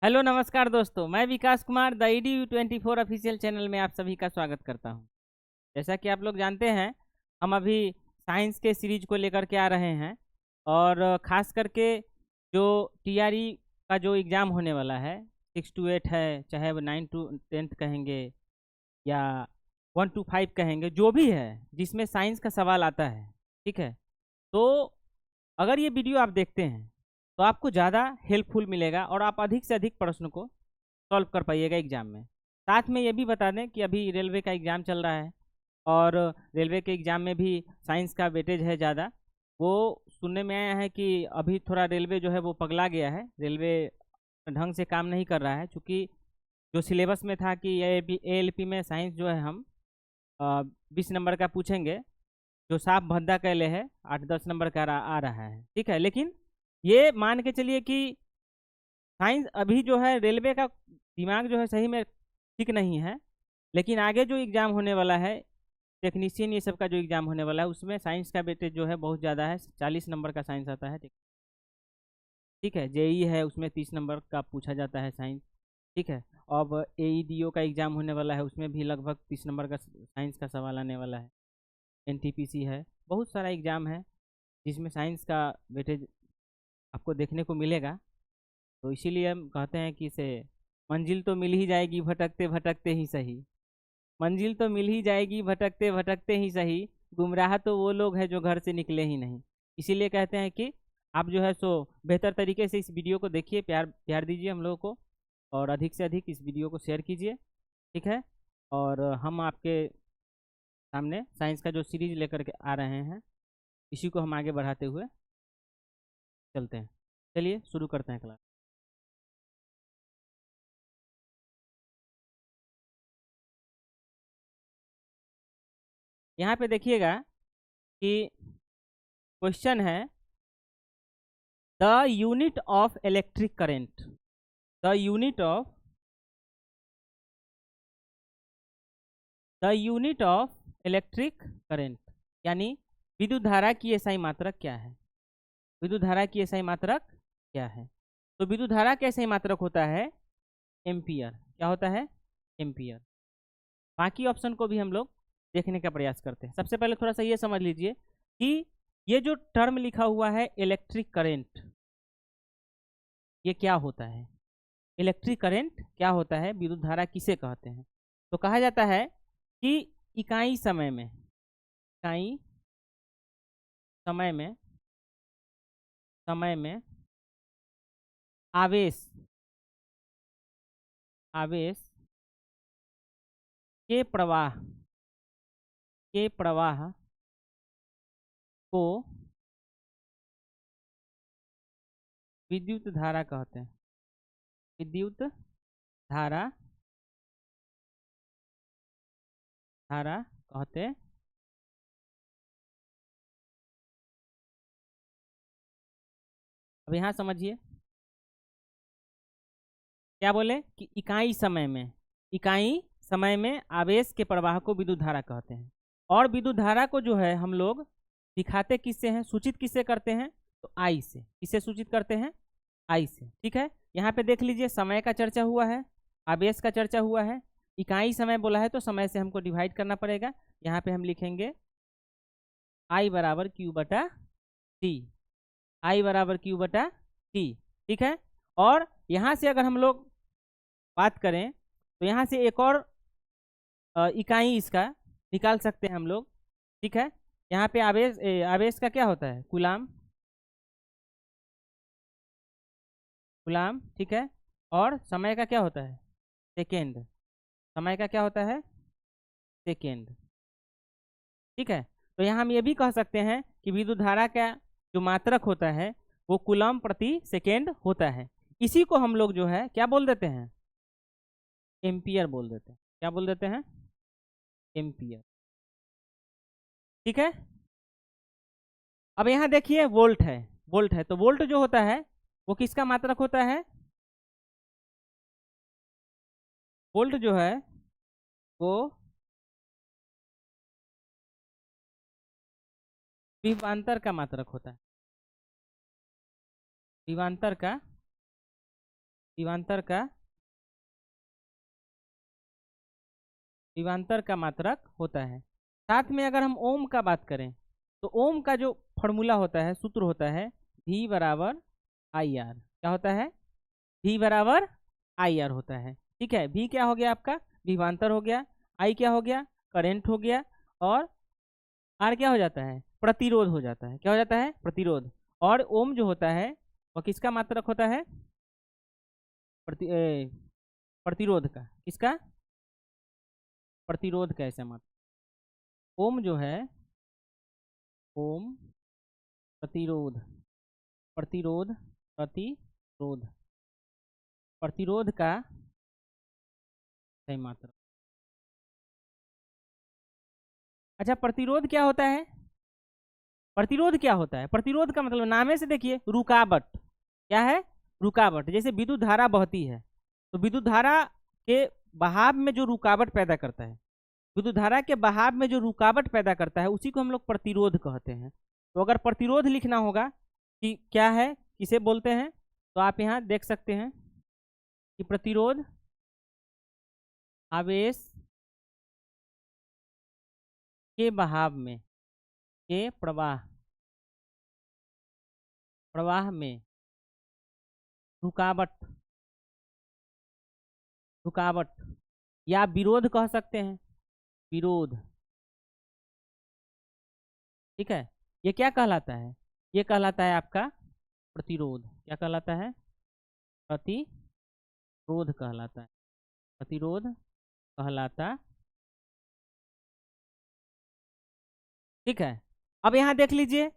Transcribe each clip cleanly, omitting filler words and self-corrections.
Hello नमस्कार दोस्तों, मैं Vikas Kumar the EDU24 official channel में आप सभी का स्वागत करता हूं। जैसा कि आप लोग जानते हैं, हम अभी साइंस के सीरीज को लेकर के आ रहे हैं और ख़ास करके जो TRE का जो एग्ज़ाम होने वाला है 6 to 8 है, चाहे वो 9 to 10 कहेंगे या 1 to 5 कहेंगे, जो भी है जिसमें साइंस का सवाल आता है। ठीक है, तो अगर ये वीडियो आप देखते हैं तो आपको ज़्यादा हेल्पफुल मिलेगा और आप अधिक से अधिक प्रश्न को सॉल्व कर पाइएगा एग्ज़ाम में। साथ में ये भी बता दें कि अभी रेलवे का एग्ज़ाम चल रहा है और रेलवे के एग्ज़ाम में भी साइंस का वेटेज है ज़्यादा। वो सुनने में आया है कि अभी थोड़ा रेलवे जो है वो पगला गया है, रेलवे ढंग से काम नहीं कर रहा है, चूँकि जो सिलेबस में था कि ALP में साइंस जो है हम 20 नंबर का पूछेंगे, जो साफ भद्दा कैले है 8-10 नंबर का आ रहा है। ठीक है, लेकिन ये मान के चलिए कि साइंस अभी जो है रेलवे का दिमाग जो है सही में ठीक नहीं है, लेकिन आगे जो एग्ज़ाम होने वाला है टेक्नीशियन ये सब का जो एग्ज़ाम होने वाला है उसमें साइंस का वेटेज जो है बहुत ज़्यादा है, 40 नंबर का साइंस आता है। ठीक है, JEE है उसमें 30 नंबर का पूछा जाता है साइंस। ठीक है, अब AEDO का एग्ज़ाम होने वाला है उसमें भी लगभग 30 नंबर का साइंस का सवाल आने वाला है। NTPC है, बहुत सारा एग्ज़ाम है जिसमें साइंस का वेटेज आपको देखने को मिलेगा। तो इसीलिए हम कहते हैं कि इसे मंजिल तो मिल ही जाएगी भटकते भटकते ही सही। मंजिल तो मिल ही जाएगी भटकते भटकते ही सही, गुमराह तो वो लोग हैं जो घर से निकले ही नहीं। इसीलिए कहते हैं कि आप जो है सो बेहतर तरीके से इस वीडियो को देखिए, प्यार प्यार दीजिए हम लोगों को और अधिक से अधिक इस वीडियो को शेयर कीजिए। ठीक है, और हम आपके सामने साइंस का जो सीरीज लेकर के आ रहे हैं इसी को हम आगे बढ़ाते हुए चलते हैं। चलिए शुरू करते हैं क्लास। यहाँ पे देखिएगा कि क्वेश्चन है the unit of electric current. The unit of electric current यानी विद्युत धारा की एसआई मात्रक क्या है। विद्युत धारा की एसआई मात्रक क्या है? तो विद्युत धारा का एसआई मात्रक होता है एम्पियर। क्या होता है? एम्पियर। बाकी ऑप्शन को भी हम लोग देखने का प्रयास करते हैं। सबसे पहले थोड़ा सा ये समझ लीजिए कि ये जो टर्म लिखा हुआ है इलेक्ट्रिक करेंट, ये क्या होता है? इलेक्ट्रिक करंट क्या होता है? विद्युत धारा किसे कहते हैं? तो कहा जाता है कि इकाई समय में, इकाई समय में, समय में आवेश, आवेश के प्रवाह, के प्रवाह को विद्युत धारा कहते हैं। विद्युत धारा, धारा कहते हैं। अब यहाँ समझिए क्या बोले कि इकाई समय में, इकाई समय में आवेश के प्रवाह को विद्युत धारा कहते हैं। और विद्युत धारा को जो है हम लोग दिखाते किससे हैं, सूचित किससे करते हैं? तो आई से। किससे सूचित करते हैं? आई से। ठीक है, यहाँ पे देख लीजिए समय का चर्चा हुआ है, आवेश का चर्चा हुआ है, इकाई समय बोला है तो समय से हमको डिवाइड करना पड़ेगा। यहाँ पे हम लिखेंगे आई बराबर क्यू बटा टी, आई बराबर क्यू बटा टी। ठीक है, और यहाँ से अगर हम लोग बात करें तो यहाँ से एक और इकाई इसका निकाल सकते हैं हम लोग। ठीक है, यहाँ पे आवेश आवेश का क्या होता है? Coulomb, coulomb. ठीक है, और समय का क्या होता है? सेकेंड। समय का क्या होता है? सेकेंड। ठीक है, तो यहाँ हम ये भी कह सकते हैं कि विद्युत धारा का जो मात्रक होता है वो कूलम प्रति सेकेंड होता है। इसी को हम लोग जो है क्या बोल देते हैं? एम्पियर बोल देते हैं। क्या बोल देते हैं? एम्पियर। ठीक है, अब यहाँ देखिए वोल्ट है, वोल्ट है, तो वोल्ट जो होता है वो किसका मात्रक होता है? वोल्ट जो है वो विभवांतर का मात्रक होता है। विभवांतर का, विभवांतर का मात्रक होता है। साथ में अगर हम ओम का बात करें तो ओम का जो फॉर्मूला होता है, सूत्र होता है V बराबर आई आर। क्या होता है? V बराबर आई आर होता है। ठीक है, V क्या हो गया आपका? विभवांतर हो गया। I क्या हो गया? करंट हो गया। और R क्या हो जाता है? प्रतिरोध हो जाता है। क्या हो जाता है? प्रतिरोध। और ओम जो होता है वह किसका मात्रक होता है? प्रतिरोध का। किसका? प्रतिरोध का ऐसा मात्रक। ओम जो है, ओम प्रतिरोध, प्रतिरोध, प्रतिरोध, प्रतिरोध का सही मात्रक। अच्छा, प्रतिरोध क्या होता है? प्रतिरोध क्या होता है? प्रतिरोध का मतलब नामे से देखिए, रुकावट। क्या है? रुकावट। जैसे विद्युत धारा बहती है तो विद्युत धारा के बहाव में जो रुकावट पैदा करता है, विद्युत धारा के बहाव में जो रुकावट पैदा करता है उसी को हम लोग प्रतिरोध कहते हैं। तो अगर प्रतिरोध लिखना होगा कि क्या है, किसे बोलते हैं, तो आप यहाँ देख सकते हैं कि प्रतिरोध आवेश के बहाव में, के प्रवाह में रुकावट, रुकावट या विरोध कह सकते हैं, विरोध। ठीक है, ये क्या कहलाता है? ये कहलाता है आपका प्रतिरोध। क्या कहलाता है? प्रतिरोध कहलाता है। प्रतिरोध कहलाता। ठीक है, अब यहाँ देख लीजिए,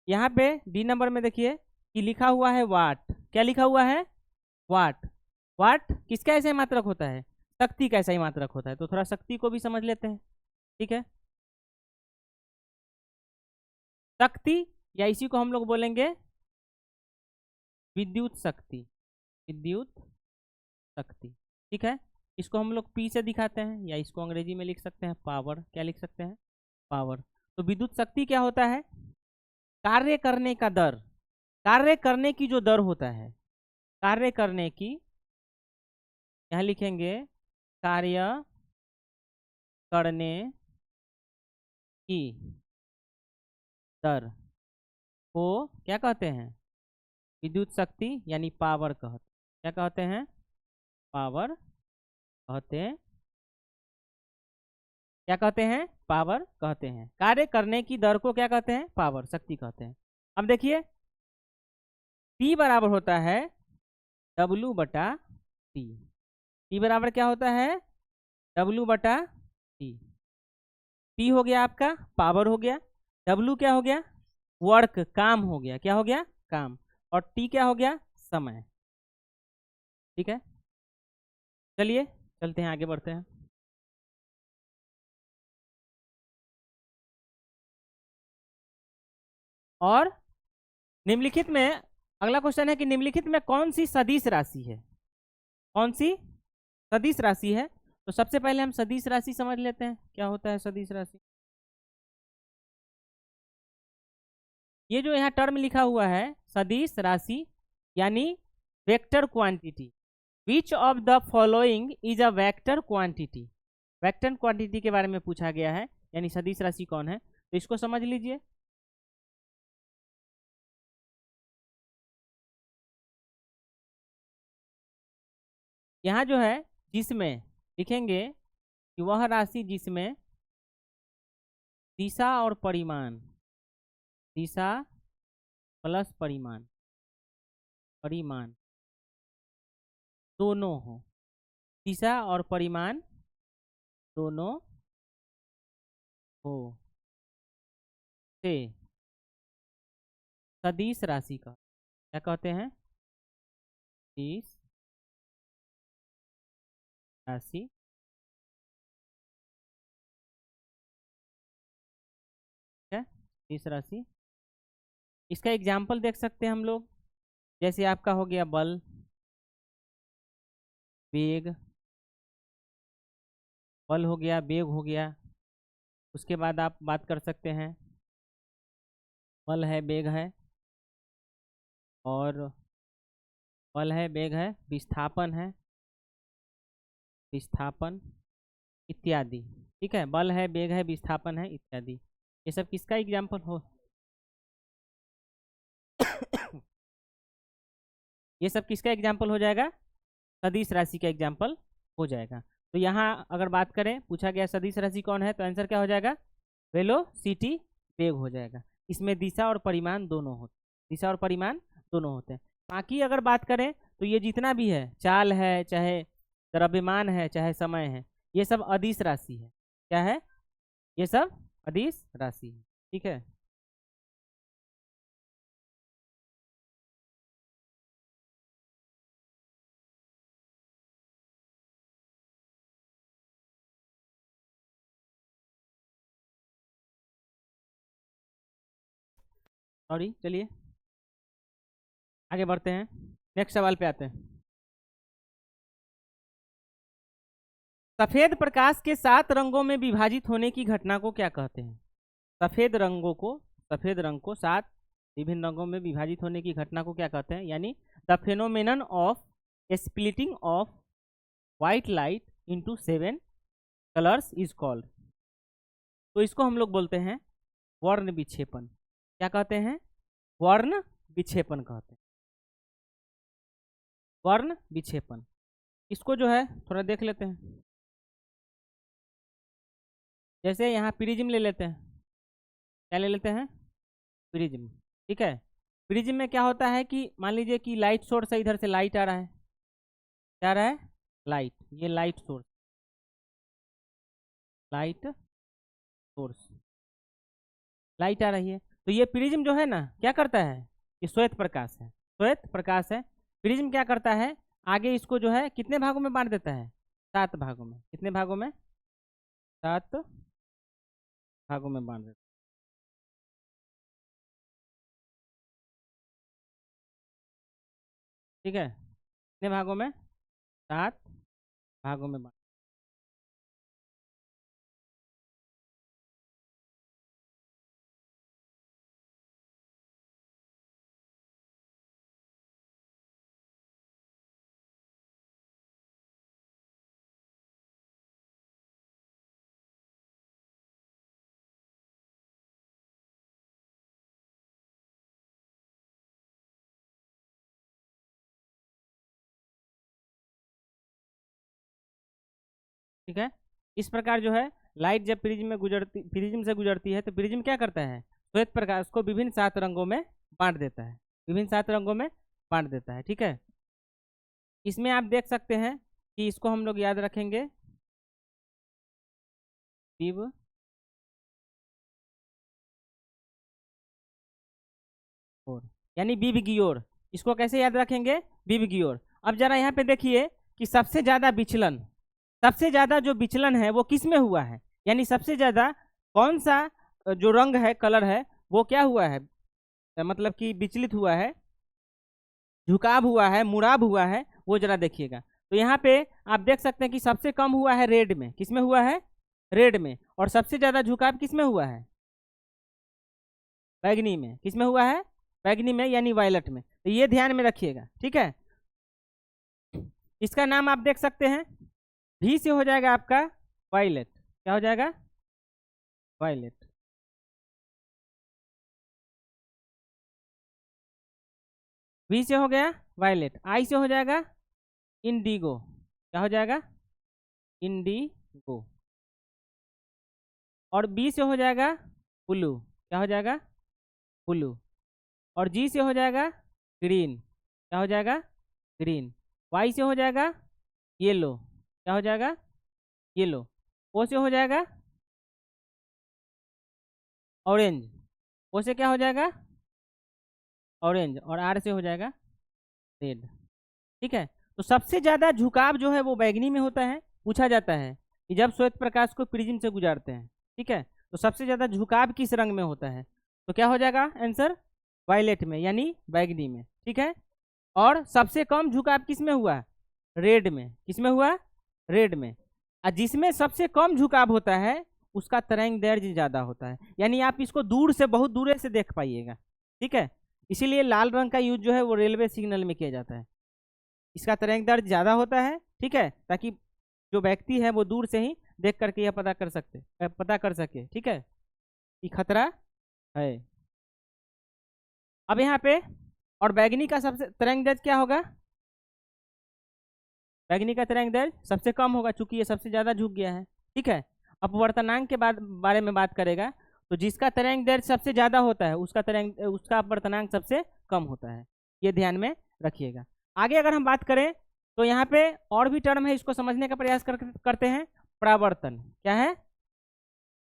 यहाँ पे डी नंबर में देखिए कि लिखा हुआ है वाट। क्या लिखा हुआ है? वाट। वाट किसका ऐसा ही मात्रक होता है? शक्ति का ऐसा ही मात्रक होता है। तो थोड़ा शक्ति को भी समझ लेते हैं। ठीक है, शक्ति या इसी को हम लोग बोलेंगे विद्युत शक्ति, विद्युत शक्ति। ठीक है, इसको हम लोग P से दिखाते हैं या इसको अंग्रेजी में लिख सकते हैं पावर। क्या लिख सकते हैं? पावर। तो विद्युत शक्ति क्या होता है? कार्य करने का दर, कार्य करने की जो दर होता है, कार्य करने की, यहाँ लिखेंगे कार्य करने की दर को क्या कहते हैं? विद्युत शक्ति यानी पावर कहते। क्या कहते हैं? पावर कहते हैं। क्या कहते हैं? पावर कहते हैं। कार्य करने की दर को क्या कहते हैं? पावर, शक्ति कहते हैं। अब देखिए, P बराबर होता है W बटा T। P बराबर क्या होता है? W बटा T। P हो गया आपका पावर हो गया, W क्या हो गया? वर्क, काम हो गया। क्या हो गया? काम। और T क्या हो गया? समय। ठीक है, चलिए चलते हैं, आगे बढ़ते हैं। और निम्नलिखित में अगला क्वेश्चन है कि निम्नलिखित में कौन सी सदिश राशि है? कौन सी सदिश राशि है? तो सबसे पहले हम सदिश राशि समझ लेते हैं। क्या होता है सदिश राशि? ये जो यहाँ टर्म लिखा हुआ है सदिश राशि यानी vector quantity. Which of the following is a vector quantity? Vector quantity के बारे में पूछा गया है, यानी सदिश राशि कौन है, तो इसको समझ लीजिए। यहाँ जो है जिसमें लिखेंगे कि वह राशि जिसमें दिशा और परिमाण, दिशा प्लस परिमाण, परिमाण दोनों हो, दिशा और परिमाण दोनों हो, से सदिश राशि का क्या कहते हैं? सदिश राशि। है सदिश राशि। इसका एग्जाम्पल देख सकते हैं हम लोग, जैसे आपका हो गया बल, वेग, बल हो गया, वेग हो गया। उसके बाद आप बात कर सकते हैं, बल है, वेग है, और बल है, वेग है, विस्थापन है, विस्थापन इत्यादि। ठीक है, बल है, वेग है, विस्थापन है इत्यादि। ये सब किसका एग्जाम्पल हो ये सब किसका एग्जाम्पल हो जाएगा? सदिश राशि का एग्जाम्पल हो जाएगा। तो यहाँ अगर बात करें, पूछा गया सदिश राशि कौन है, तो आंसर क्या हो जाएगा? वेलोसिटी, वेग हो जाएगा। इसमें दिशा और परिमाण दोनों होते हैं, दिशा और परिमाण दोनों होते हैं। बाकी अगर बात करें तो ये जितना भी है, चाल है, चाहे द्रव्यमान है, चाहे समय है, ये सब अदिश राशि है। क्या है? ये सब अदिश राशि है। ठीक है, सॉरी, चलिए आगे बढ़ते हैं, नेक्स्ट सवाल पे आते हैं। सफेद प्रकाश के 7 रंगों में विभाजित होने की घटना को क्या कहते हैं? सफेद रंग को 7 विभिन्न रंगों में विभाजित होने की घटना को क्या कहते हैं? यानी the phenomenon of splitting of white light into 7 colours is called. तो इसको हम लोग बोलते हैं वर्ण विक्षेपण। क्या कहते हैं? वर्ण विक्षेपण कहते हैं, वर्ण विक्षेपण। इसको जो है थोड़ा देख लेते हैं। जैसे यहाँ प्रिज्म ले लेते हैं, क्या ले लेते हैं? प्रिज्म। ठीक है, प्रिज्म में क्या होता है कि मान लीजिए कि लाइट सोर्स है, इधर से लाइट आ रहा है, क्या आ रहा है? लाइट, ये light source, light source, light आ रही है। तो ये प्रिज्म जो है ना, क्या करता है? ये श्वेत प्रकाश है, श्वेत प्रकाश है। प्रिज्म क्या करता है? आगे इसको जो है कितने भागों में बांट देता है? 7 भागों में। कितने भागों में? 7 भागों में बांट देता है। ठीक है, कितने भागों में? 7 भागों में बांट। ठीक है, इस प्रकार जो है लाइट जब प्रिज्म से गुजरती है, तो प्रिज्म क्या करता है? श्वेत प्रकाश को विभिन्न 7 रंगों में बांट देता है, विभिन्न 7 रंगों में बांट देता है। ठीक है, इसमें आप देख सकते हैं कि इसको हम लोग याद रखेंगे विव और, यानी विव की ओर। इसको कैसे याद रखेंगे? विव की ओर। अब जरा यहाँ पे देखिए कि सबसे ज्यादा विचलन, सबसे ज्यादा जो विचलन है वो किस में हुआ है? यानी सबसे ज्यादा कौन सा जो रंग है, कलर है, वो क्या हुआ है, मतलब कि विचलित हुआ है, झुकाव हुआ है, मुड़ाव हुआ है, वो जरा देखिएगा। तो यहाँ पे आप देख सकते हैं कि सबसे कम हुआ है रेड में। किस में हुआ है? रेड में। और सबसे ज्यादा झुकाव किस में हुआ है? बैगनी में। किस में हुआ है? बैगनी में, यानी वायलट में। तो ये ध्यान में रखिएगा। ठीक है, इसका नाम आप देख सकते हैं, भी से हो जाएगा आपका वायलेट। क्या हो जाएगा? वायलेट। वी से हो गया वायलेट। आई से हो जाएगा इंडिगो। क्या हो जाएगा? इंडिगो। और बी से हो जाएगा ब्लू। क्या हो जाएगा? ब्लू। और जी से हो जाएगा ग्रीन। क्या हो जाएगा? ग्रीन। वाई से हो जाएगा येलो। क्या हो जाएगा? येलो। ओ से हो जाएगा ऑरेंज। ओ से क्या हो जाएगा? ऑरेंज। और आर से हो जाएगा रेड। ठीक है, तो सबसे ज्यादा झुकाव जो है वो बैगनी में होता है। पूछा जाता है कि जब श्वेत प्रकाश को प्रिज्म से गुजारते हैं, ठीक है, तो सबसे ज्यादा झुकाव किस रंग में होता है? तो क्या हो जाएगा आंसर? वायलेट में, यानी बैगनी में। ठीक है, और सबसे कम झुकाव किस में हुआ? रेड में। किस में हुआ? रेड में। और जिसमें सबसे कम झुकाव होता है उसका तरंग दैर्ध्य ज्यादा होता है, यानी आप इसको दूर से, बहुत दूर से देख पाइएगा। ठीक है, इसीलिए लाल रंग का यूज जो है वो रेलवे सिग्नल में किया जाता है। इसका तरंग दैर्ध्य ज़्यादा होता है, ठीक है, ताकि जो व्यक्ति है वो दूर से ही देख करके यह पता कर सके, ठीक है, कि खतरा है। अब यहाँ पे और बैगनी का सबसे तरंग दैर्ध्य क्या होगा? बैगनी का तरंग दैर्ध्य सबसे कम होगा, चूंकि ये सबसे ज्यादा झुक गया है, ठीक है। अपवर्तनांक के बारे में बात करेगा तो जिसका तरंग दैर्ध्य सबसे ज्यादा होता है उसका अपवर्तनांक सबसे कम होता है, ये ध्यान में रखिएगा। आगे अगर हम बात करें तो यहाँ पे और भी टर्म है, इसको समझने का प्रयास करते हैं। परावर्तन क्या है?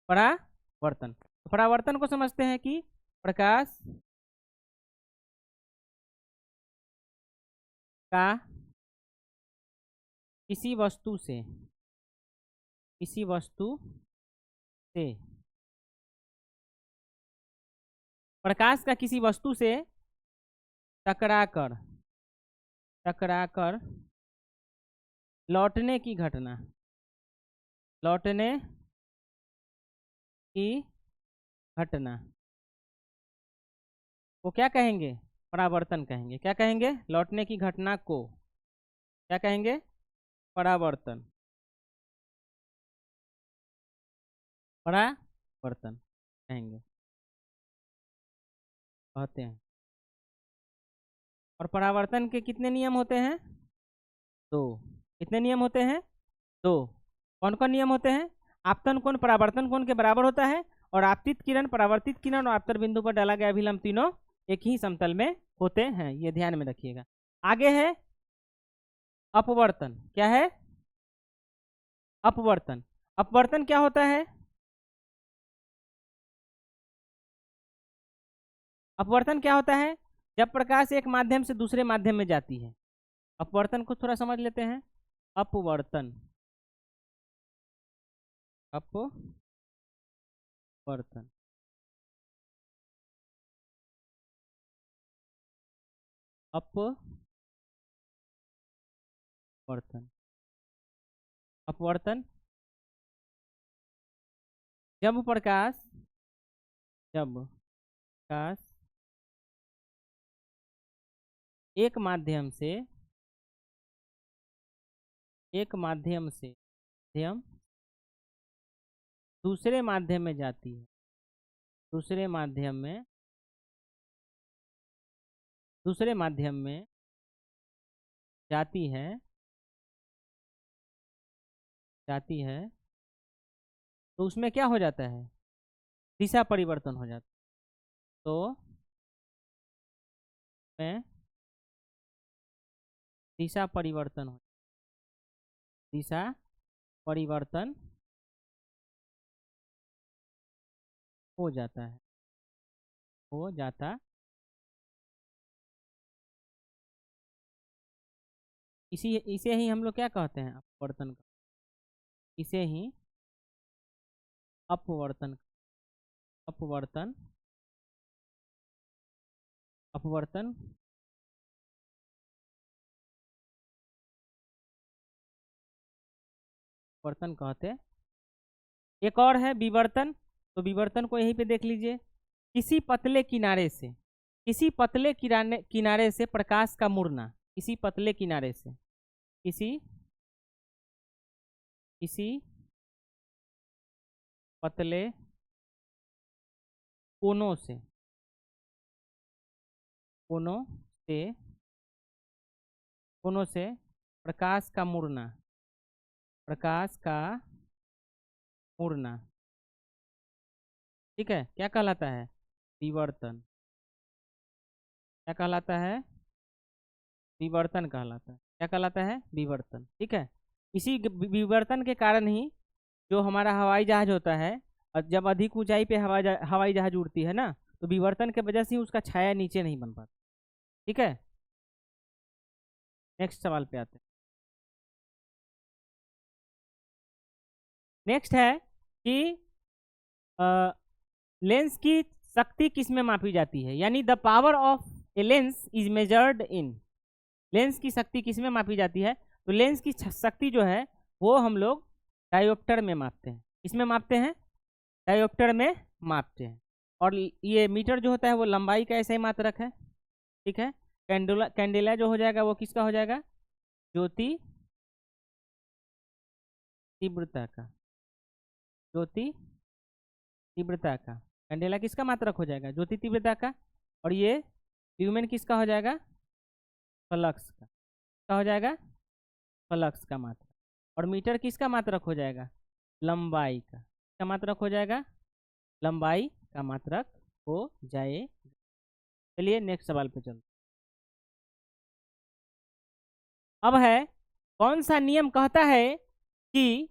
परावर्तन। परावर्तन को समझते हैं कि प्रकाश का किसी वस्तु से प्रकाश का किसी वस्तु से टकराकर लौटने की घटना को क्या कहेंगे? परावर्तन कहेंगे। क्या कहेंगे? लौटने की घटना को क्या कहेंगे? परावर्तन कहेंगे, कहते हैं। और परावर्तन के कितने नियम होते हैं? 2। कितने नियम होते हैं? 2। कौन कौन नियम होते हैं? आपतन कोण परावर्तन कोण के बराबर होता है, और आपतित किरण, परावर्तित किरण और आपतन बिंदु पर डाला गया अभिलंब तीनों एक ही समतल में होते हैं, ये ध्यान में रखिएगा। आगे है अपवर्तन। क्या है? अपवर्तन। अपवर्तन क्या होता है? अपवर्तन क्या होता है? जब प्रकाश एक माध्यम से दूसरे माध्यम में जाती है। अपवर्तन को थोड़ा समझ लेते हैं। अपवर्तन अपवर्तन जब प्रकाश एक माध्यम से दूसरे माध्यम में जाती है, दूसरे माध्यम में जाती है तो उसमें क्या हो जाता है? दिशा परिवर्तन हो जाता है। तो में दिशा परिवर्तन हो जाता है। इसे ही हम लोग क्या कहते हैं? अपवर्तन। इसे ही अपवर्तन कहते हैं। एक और है विवर्तन। तो विवर्तन को यहीं पे देख लीजिए। किसी पतले किनारे से प्रकाश का मुड़ना। किसी पतले किनारे से किसी पतले कोनों से प्रकाश का मुड़ना, ठीक है, क्या कहलाता है? विवर्तन। क्या कहलाता है? विवर्तन कहलाता है। क्या कहलाता है? विवर्तन, ठीक है। इसी विवर्तन के कारण ही जो हमारा हवाई जहाज होता है, और जब अधिक ऊंचाई पे हवाई जहाज उड़ती है ना, तो विवर्तन के वजह से ही उसका छाया नीचे नहीं बन पाता, ठीक है। नेक्स्ट सवाल पे आते हैं। नेक्स्ट है कि लेंस की शक्ति किस में मापी जाती है, यानी the power of a lens is measured in. Lens की शक्ति किस में मापी जाती है? तो लेंस की शक्ति जो है वो हम लोग डायोप्टर में मापते हैं। किसमें मापते हैं? डायोप्टर में मापते हैं। और ये मीटर जो होता है वो लंबाई का ऐसा ही मात्रक है, ठीक है। कैंडेला जो हो जाएगा वो किसका हो जाएगा? ज्योति तीव्रता का, ज्योति तीव्रता का, कैंडेला किसका मात्रक हो जाएगा? ज्योति तीव्रता का। और ये ल्यूमेन किसका हो जाएगा? फ्लक्स का। क्या हो जाएगा? फ्लक्स का मात्रक। और मीटर किसका मात्रक हो जाएगा? लंबाई का। क्या मात्रक हो जाएगा? लंबाई का मात्रक हो जाए। चलिए नेक्स्ट सवाल पे चलते। अब है, कौन सा नियम कहता है कि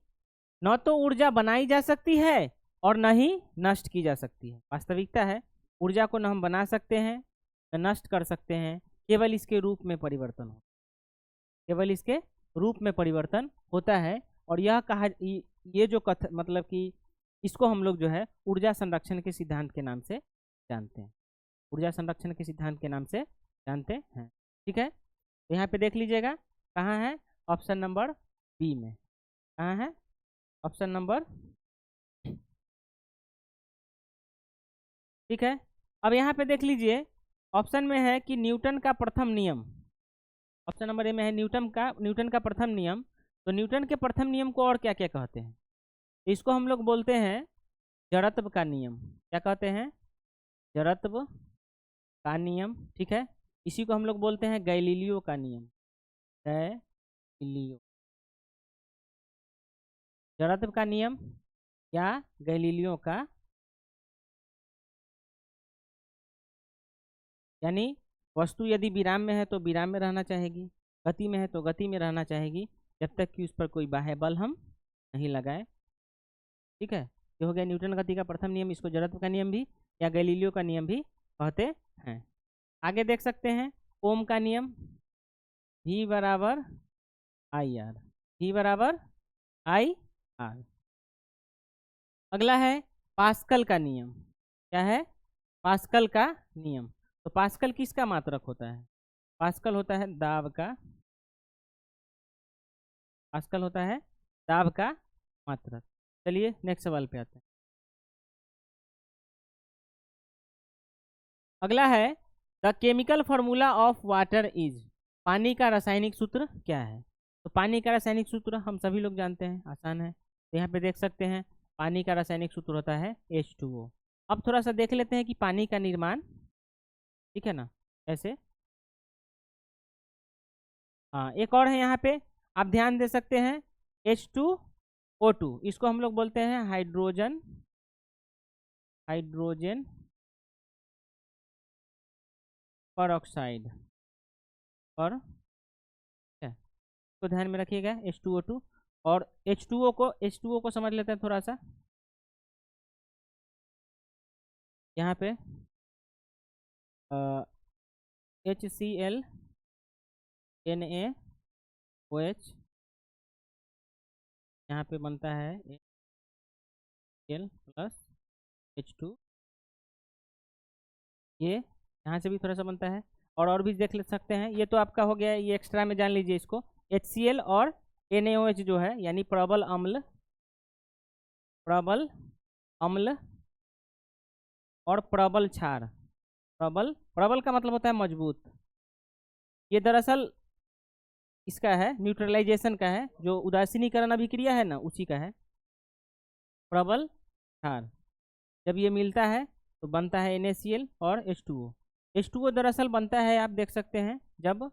न तो ऊर्जा बनाई जा सकती है और न ही नष्ट की जा सकती है? वास्तविकता है, ऊर्जा को न हम बना सकते हैं न नष्ट कर सकते हैं, केवल इसके रूप में परिवर्तन हो, केवल इसके रूप में परिवर्तन होता है। और यह कहा, ये जो कथ मतलब कि इसको हम लोग जो है ऊर्जा संरक्षण के सिद्धांत के नाम से जानते हैं, ऊर्जा संरक्षण के सिद्धांत के नाम से जानते हैं। ठीक है, तो यहाँ पे देख लीजिएगा, कहाँ है? ऑप्शन नंबर बी में। कहाँ है? ऑप्शन नंबर, ठीक है। अब यहाँ पे देख लीजिए, ऑप्शन में है कि न्यूटन का प्रथम नियम, ऑप्शन नंबर ए में है न्यूटन का प्रथम नियम। तो न्यूटन के प्रथम नियम को और क्या क्या कहते हैं? इसको हम लोग बोलते हैं जड़त्व का नियम। क्या कहते हैं? जड़त्व का नियम। ठीक है, इसी को हम लोग बोलते हैं गैलीलियो का नियम। गैलीलियो, जड़त्व का नियम या गैलीलियो का, यानी वस्तु यदि विराम में है तो विराम में रहना चाहेगी, गति में है तो गति में रहना चाहेगी, जब तक कि उस पर कोई बाह्य बल हम नहीं लगाए। ठीक है, ये हो गया न्यूटन गति का प्रथम नियम। इसको जड़त्व का नियम भी या गैलीलियो का नियम भी कहते हैं। आगे देख सकते हैं, ओम का नियम, V बराबर आई आर, V बराबर आई आर। अगला है पास्कल का नियम। क्या है? पास्कल का नियम। तो पास्कल किसका मात्रक होता है? पास्कल होता है दाब का, पास्कल होता है दाब का मात्रक। चलिए नेक्स्ट सवाल पे आते हैं। अगला है, the chemical formula of water is, पानी का रासायनिक सूत्र क्या है? तो पानी का रासायनिक सूत्र हम सभी लोग जानते हैं, आसान है। तो यहाँ पे देख सकते हैं, पानी का रासायनिक सूत्र होता है H2O। अब थोड़ा सा देख लेते हैं कि पानी का निर्माण, ठीक है ना, ऐसे। हाँ, एक और है यहाँ पे, आप ध्यान दे सकते हैं, H2O2, इसको हम लोग बोलते हैं हाइड्रोजन, हाइड्रोजन परऑक्साइड। और तो ध्यान में रखिएगा H2O2। और H2O को समझ लेते हैं थोड़ा सा। यहाँ पे HCl NaOH, यहाँ पे बनता है L प्लस H2, ये यहाँ से भी थोड़ा सा बनता है। और भी देख ले सकते हैं, ये तो आपका हो गया, ये एक्स्ट्रा में जान लीजिए इसको। HCl और NaOH जो है, यानी प्रबल अम्ल, प्रबल अम्ल और प्रबल क्षार। प्रबल, प्रबल का मतलब होता है मजबूत। ये दरअसल इसका है, न्यूट्रलाइजेशन का है, जो उदासीनीकरण अभिक्रिया है ना, उसी का है प्रबल क्षार। जब ये मिलता है तो बनता है NaCl और H2O। H2O दरअसल बनता है, आप देख सकते हैं, जब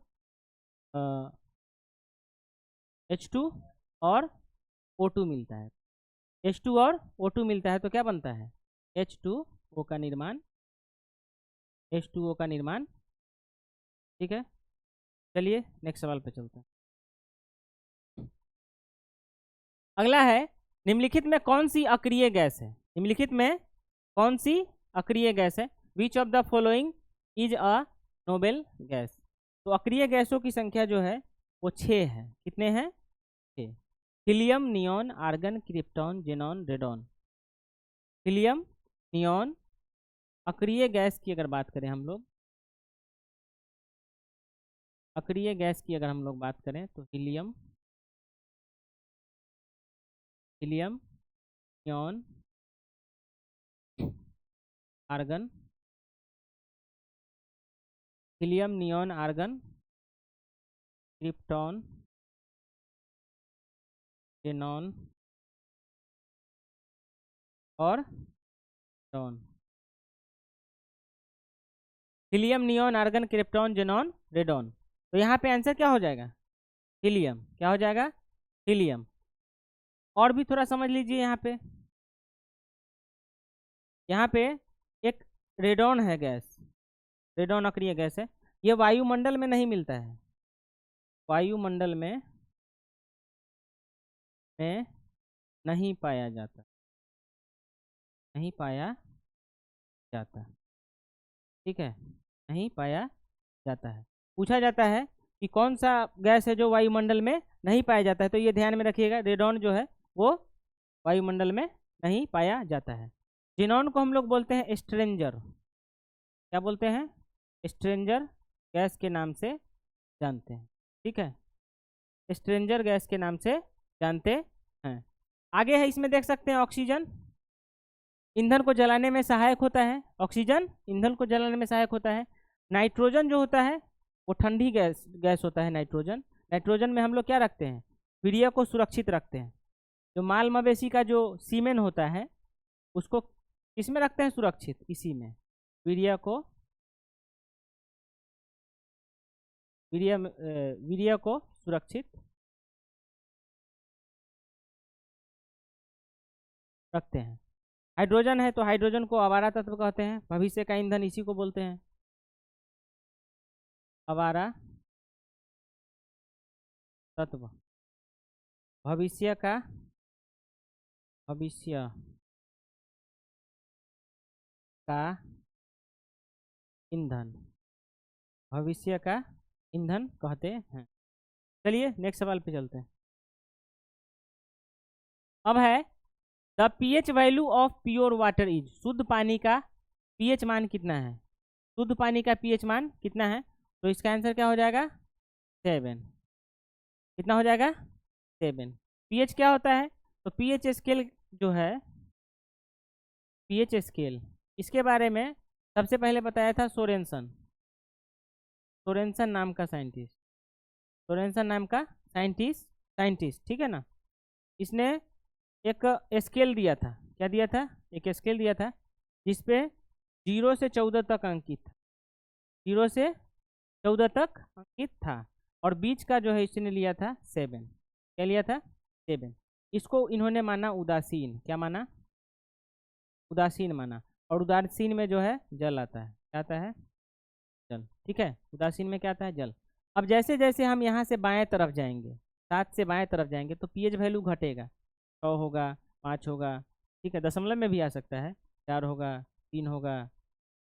H2 और O2 मिलता है, H2 और O2 मिलता है तो क्या बनता है? H2O का निर्माण, H2O का निर्माण। ठीक है, चलिए नेक्स्ट सवाल पे चलते हैं। अगला है, निम्नलिखित में कौन सी अक्रिय गैस है? निम्नलिखित में कौन सी अक्रिय गैस है? Which of the following is a noble gas? तो अक्रिय गैसों की संख्या जो है वो 6 है। कितने हैं? 6। Helium, neon, argon, krypton, xenon, radon. Helium, neon, अक्रिय गैस की अगर बात करें हम लोग, अक्रिय गैस की अगर हम लोग बात करें तो helium, helium, neon, argon, helium, neon, argon, krypton, xenon और radon. Helium, neon, argon, krypton, xenon, radon. तो यहाँ पे आंसर क्या हो जाएगा? हीलियम। क्या हो जाएगा? हीलियम। और भी थोड़ा समझ लीजिए यहाँ पे। यहाँ पे एक रेडॉन है गैस, रेडॉन अक्रिय गैस है। ये वायुमंडल में नहीं मिलता है, वायुमंडल में नहीं पाया जाता, नहीं पाया जाता। ठीक है, नहीं पाया जाता है। पूछा जाता है कि कौन सा गैस है जो वायुमंडल में नहीं पाया जाता है, तो ये ध्यान में रखिएगा, रेडॉन जो है वो वायुमंडल में नहीं पाया जाता है। जिनॉन को हम लोग बोलते हैं स्ट्रेंजर। क्या बोलते हैं? स्ट्रेंजर गैस के नाम से जानते हैं। ठीक है, स्ट्रेंजर गैस के नाम से जानते हैं। आगे है, इसमें देख सकते हैं ऑक्सीजन ईंधन को जलाने में सहायक होता है। ऑक्सीजन ईंधन को जलाने में सहायक होता है। नाइट्रोजन जो होता है वो ठंडी गैस होता है। नाइट्रोजन, नाइट्रोजन में हम लोग क्या रखते हैं? वीर्य को सुरक्षित रखते हैं। जो माल मवेशी का जो सीमेन होता है उसको किसमें रखते हैं सुरक्षित? इसी में, वीर्य को, वीर्य को सुरक्षित रखते हैं। हाइड्रोजन है तो हाइड्रोजन को आवारा तत्व कहते हैं। भविष्य का ईंधन इसी को बोलते हैं, आवारा तत्व। भविष्य का, भविष्य का ईंधन, भविष्य का ईंधन कहते हैं। चलिए नेक्स्ट सवाल पे चलते हैं। अब है the pH value of pure water is. शुद्ध पानी का पीएच मान कितना है? शुद्ध पानी का पीएच मान कितना है? तो इसका आंसर क्या हो जाएगा? 7। कितना हो जाएगा? 7। पीएच क्या होता है? तो पीएच स्केल जो है, पीएच स्केल, इसके बारे में सबसे पहले बताया था सोरेनसन। सोरेनसन नाम का साइंटिस्ट, सोरेनसन नाम का साइंटिस्ट, ठीक है ना। इसने एक स्केल दिया था। क्या दिया था? एक स्केल दिया था जिसपे 0 से 14 तक अंकित था, 0 से 14 तक अंकित था। और बीच का जो है इसने लिया था 7। क्या लिया था? 7। इसको इन्होंने माना उदासीन। क्या माना? उदासीन माना। और उदासीन में जो है जल आता है। क्या आता है? जल। ठीक है, उदासीन में क्या आता है? जल। अब जैसे जैसे हम यहाँ से बाएं तरफ जाएंगे, 7 से बाएं तरफ जाएंगे तो पीएच वैल्यू घटेगा। 6 होगा, 5 होगा, ठीक है, दशमलव में भी आ सकता है, 4 होगा, 3 होगा,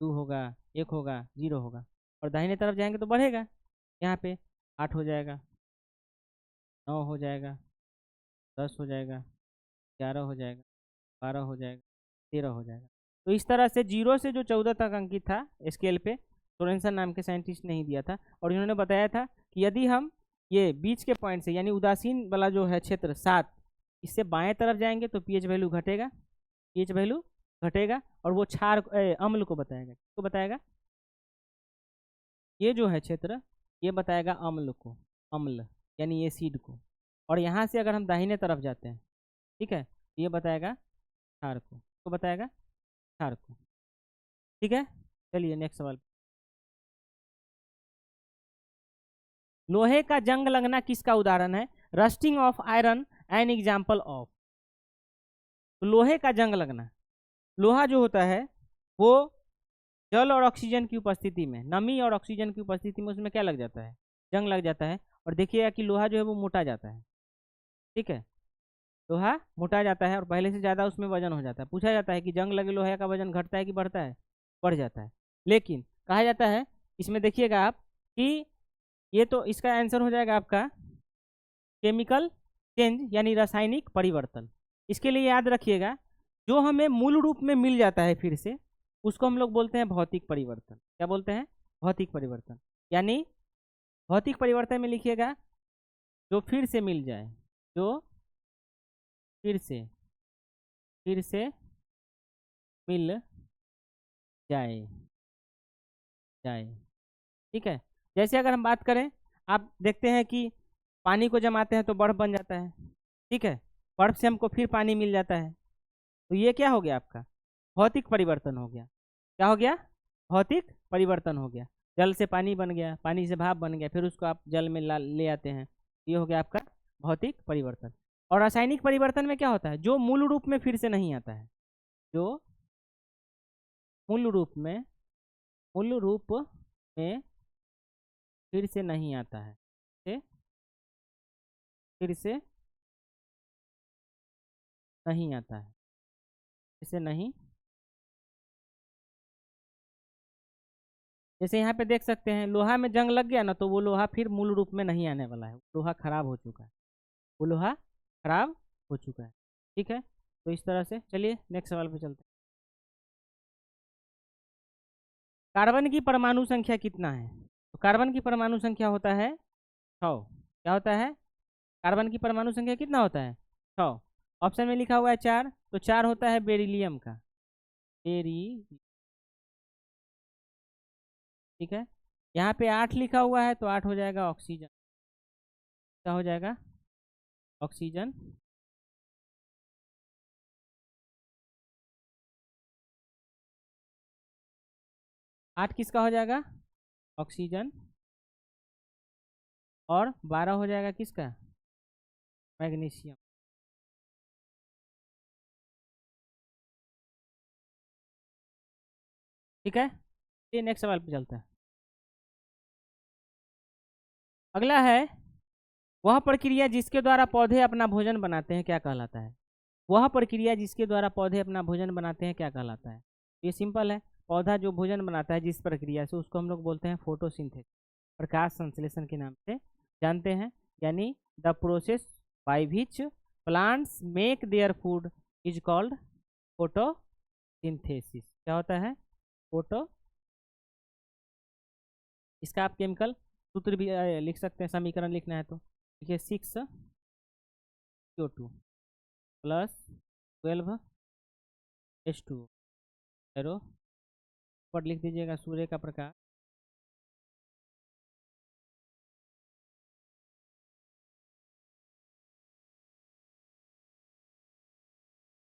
2 होगा, 1 होगा, 0 होगा। और दाहिने तरफ जाएंगे तो बढ़ेगा। यहाँ पे 8 हो जाएगा, 9 हो जाएगा, 10 हो जाएगा, 11 हो जाएगा, 12 हो जाएगा, 13 हो जाएगा। तो इस तरह से 0 से जो 14 तक अंकित था स्केल पे, सोरेनसन नाम के साइंटिस्ट ने ही दिया था। और इन्होंने बताया था कि यदि हम ये बीच के पॉइंट से, यानी उदासीन वाला जो है क्षेत्र 7, इससे बाएं तरफ जाएंगे तो पीएच वैल्यू घटेगा, पीएच वैल्यू घटेगा। और वो क्षार अम्ल को बताएगा। किसको बताएगा? ये जो है क्षेत्र, ये बताएगा अम्ल को, अम्ल यानी एसिड को। और यहाँ से अगर हम दाहिने तरफ जाते हैं, ठीक है, तो ये बताएगा क्षार को। तो बताएगा क्षार को। ठीक है, चलिए नेक्स्ट सवाल। लोहे का जंग लगना किसका उदाहरण है? Rusting of iron an example of. लोहे का जंग लगना, लोहा जो होता है वो जल और ऑक्सीजन की उपस्थिति में, नमी और ऑक्सीजन की उपस्थिति में उसमें क्या लग जाता है? जंग लग जाता है। और देखिएगा कि लोहा जो है वो मोटा जाता है। ठीक है, लोहा मोटा जाता है और पहले से ज़्यादा उसमें वजन हो जाता है। पूछा जाता है कि जंग लगे लोहे का वजन घटता है कि बढ़ता है? बढ़ जाता है। लेकिन कहा जाता है, इसमें देखिएगा आप कि ये तो इसका आंसर हो जाएगा आपका केमिकल चेंज, यानी रासायनिक परिवर्तन। इसके लिए याद रखिएगा, जो हमें मूल रूप में मिल जाता है फिर से, उसको हम लोग बोलते हैं भौतिक परिवर्तन। क्या बोलते हैं? भौतिक परिवर्तन। यानी भौतिक परिवर्तन में लिखिएगा जो फिर से मिल जाए, जो फिर से मिल जाए जाए ठीक है। जैसे अगर हम बात करें, आप देखते हैं कि पानी को जमाते हैं तो बर्फ बन जाता है। ठीक है, बर्फ से हमको फिर पानी मिल जाता है। तो ये क्या हो गया आपका, भौतिक परिवर्तन हो गया। क्या हो गया, भौतिक परिवर्तन हो गया। जल से पानी बन गया, पानी से भाप बन गया, फिर उसको आप जल में ले आते हैं, ये हो गया आपका भौतिक परिवर्तन। और रासायनिक परिवर्तन में क्या होता है, जो मूल रूप में फिर से नहीं आता है, जो मूल रूप में फिर से नहीं आता है, फिर से नहीं आता है, इसे नहीं। जैसे यहाँ पे देख सकते हैं, लोहा में जंग लग गया ना, तो वो लोहा फिर मूल रूप में नहीं आने वाला है, लोहा खराब हो चुका है, वो लोहा खराब हो चुका है। ठीक है, तो इस तरह से चलिए नेक्स्ट सवाल पे चलते हैं। कार्बन की परमाणु संख्या कितना है, तो कार्बन की परमाणु संख्या होता है 6। क्या होता है, कार्बन की परमाणु संख्या कितना होता है, 6। ऑप्शन में लिखा हुआ है 4, तो 4 होता है बेरिलियम का, बेरी। ठीक है, यहाँ पे 8 लिखा हुआ है, तो 8 हो जाएगा ऑक्सीजन। क्या हो जाएगा, ऑक्सीजन। 8 किसका हो जाएगा, ऑक्सीजन। और 12 हो जाएगा किसका, मैग्नीशियम। ठीक है, ये नेक्स्ट सवाल पे चलते हैं। अगला है, वह प्रक्रिया जिसके द्वारा पौधे अपना भोजन बनाते हैं क्या कहलाता है। वह प्रक्रिया जिसके द्वारा पौधे अपना भोजन बनाते हैं क्या कहलाता है। ये सिंपल है, पौधा जो भोजन बनाता है जिस प्रक्रिया से, उसको हम लोग बोलते हैं फोटोसिंथेसिस, प्रकाश संश्लेषण के नाम से जानते हैं। यानी the process by which plants make their food is called photosynthesis. क्या होता है, फोटो। इसका आप केमिकल सूत्र भी लिख सकते हैं, समीकरण लिखना है तो देखिए 6CO2 प्लस 12H2O एरो पर लिख दीजिएगा सूर्य का प्रकाश।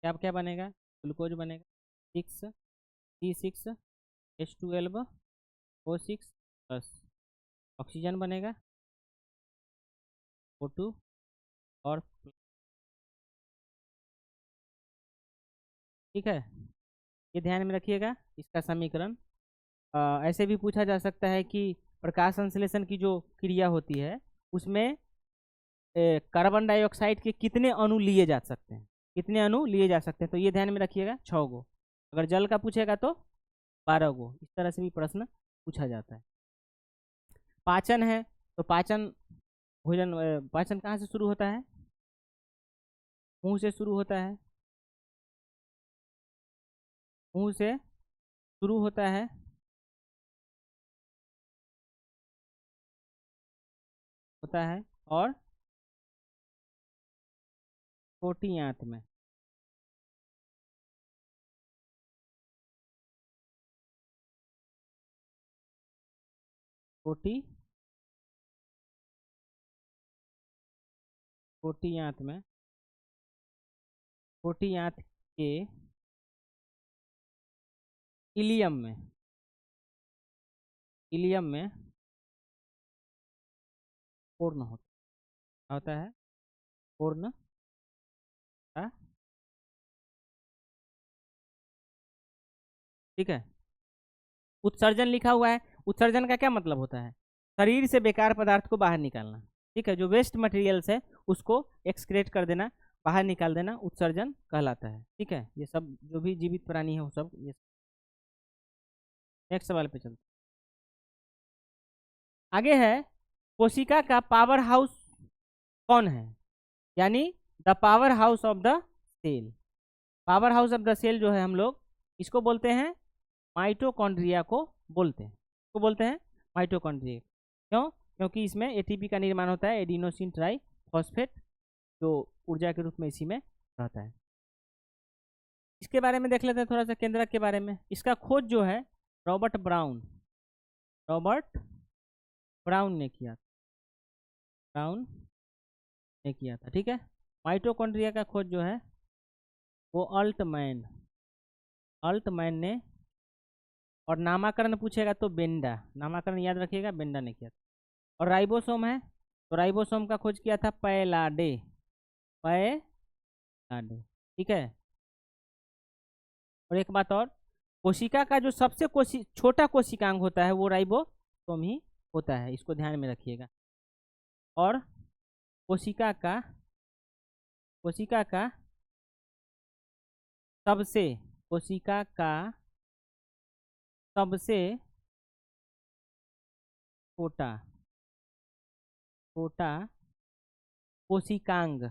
क्या बनेगा, ग्लूकोज बनेगा। 6C6H12O6 प्लस ऑक्सीजन बनेगा O2 और। ठीक है, ये ध्यान में रखिएगा इसका समीकरण। ऐसे भी पूछा जा सकता है कि प्रकाश संश्लेषण की जो क्रिया होती है उसमें कार्बन डाइऑक्साइड के कितने अणु लिए जा सकते हैं, कितने अणु लिए जा सकते हैं, तो ये ध्यान में रखिएगा 6 गो। अगर जल का पूछेगा तो 12 गो, इस तरह से भी प्रश्न पूछा जाता है। पाचन है, तो पाचन भोजन पाचन कहाँ से शुरू होता है, मुंह से शुरू होता है, मुंह से शुरू होता है। और छोटी आंत में, छोटी छोटी आंत में, छोटी आंत के इलियम में, इलियम में पूर्ण होता है, पूर्ण। ठीक है, उत्सर्जन लिखा हुआ है, उत्सर्जन का क्या मतलब होता है, शरीर से बेकार पदार्थ को बाहर निकालना। ठीक है, जो वेस्ट मटेरियल्स है उसको एक्सक्रेट कर देना, बाहर निकाल देना, उत्सर्जन कहलाता है। ठीक है, ये सब जो भी जीवित प्राणी है वो सब ये। नेक्स्ट सवाल पे चलते, आगे है, कोशिका का पावर हाउस कौन है, यानी the power house of the cell. Power house of the cell जो है हम लोग इसको बोलते हैं माइटोकॉन्ड्रिया को बोलते हैं, को बोलते हैं माइटोकॉन्ड्रिया। क्यों, क्योंकि इसमें एटीपी का निर्माण होता है, एडिनोसिन ट्राई फॉस्फेट, जो ऊर्जा के रूप में इसी में रहता है। इसके बारे में देख लेते हैं थोड़ा सा, केंद्रक के बारे में। इसका खोज जो है रॉबर्ट ब्राउन ने किया, ब्राउन ने किया था। ठीक है, माइटोकॉन्ड्रिया का खोज जो है वो अल्टमैन ने, और नामाकरण पूछेगा तो बेंडा, नामाकरण याद रखिएगा, बेंडा ने किया था। और राइबोसोम है तो राइबोसोम का खोज किया था पैलाडे, ठीक है। और एक बात और, कोशिका का जो सबसे छोटा कोशिकांग होता है वो राइबोसोम ही होता है, इसको ध्यान में रखिएगा। और कोशिका का कोशिका का सबसे कोशिका का सबसे छोटा छोटा कोशिकांग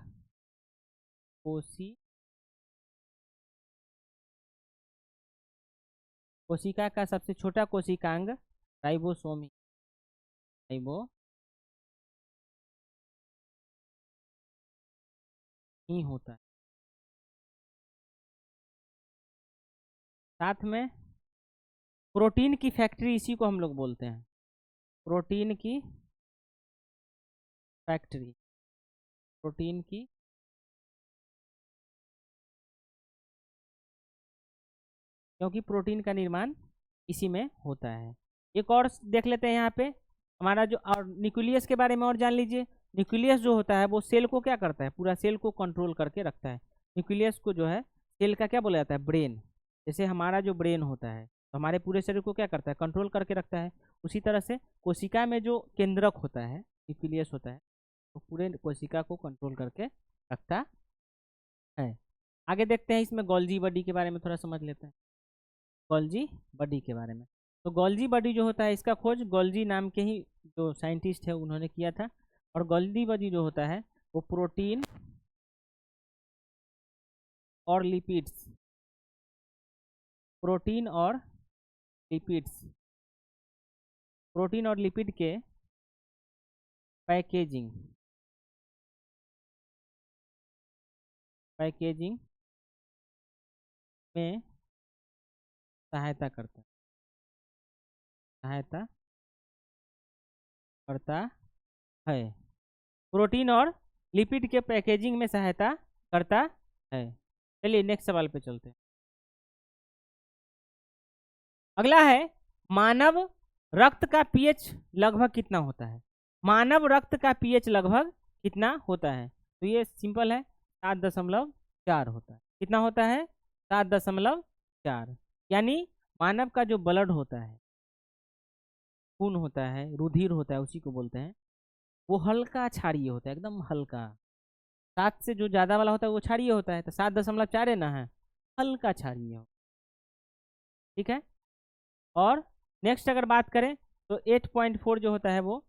कोशिका का सबसे छोटा कोशिकांग राइबोसोम ही होता है। साथ में प्रोटीन की फैक्ट्री, इसी को हम लोग बोलते हैं प्रोटीन की फैक्ट्री, प्रोटीन की क्योंकि प्रोटीन का निर्माण इसी में होता है। एक और देख लेते हैं यहाँ पे हमारा जो, और न्यूक्लियस के बारे में और जान लीजिए। न्यूक्लियस जो होता है वो सेल को क्या करता है, पूरा सेल को कंट्रोल करके रखता है। न्यूक्लियस को जो है सेल का क्या बोला जाता है, ब्रेन। जैसे हमारा जो ब्रेन होता है तो हमारे पूरे शरीर को क्या करता है, कंट्रोल करके रखता है। उसी तरह से कोशिका में जो केंद्रक होता है, न्यूक्लियस होता है, तो पूरे कोशिका को कंट्रोल करके रखता है। आगे देखते हैं, इसमें गोल्जी बॉडी के बारे में थोड़ा समझ लेते हैं, गोल्जी बॉडी के बारे में। तो गोल्जी बॉडी जो होता है इसका खोज गोल्जी नाम के ही जो साइंटिस्ट है उन्होंने किया था। और गोल्जी बॉडी जो होता है वो प्रोटीन और लिपिड्स प्रोटीन और लिपिड्स प्रोटीन और लिपिड के पैकेजिंग में सहायता करता है। प्रोटीन और लिपिड के पैकेजिंग में सहायता करता है। चलिए नेक्स्ट सवाल पे चलते हैं। अगला है, मानव रक्त का पीएच लगभग कितना होता है। मानव रक्त का पीएच लगभग कितना होता है, तो ये सिंपल है, 7.4 होता है। कितना होता है, 7.4। यानी मानव का जो ब्लड होता है, खून होता है, रुधिर होता है, उसी को बोलते हैं, वो हल्का क्षारीय होता है, एकदम हल्का। 7 से जो ज़्यादा वाला होता है वो क्षारीय होता है, तो 7.4 है ना, है हल्का क्षारीय हो, ठीक है। और नेक्स्ट अगर बात करें तो 8.4 जो होता है वो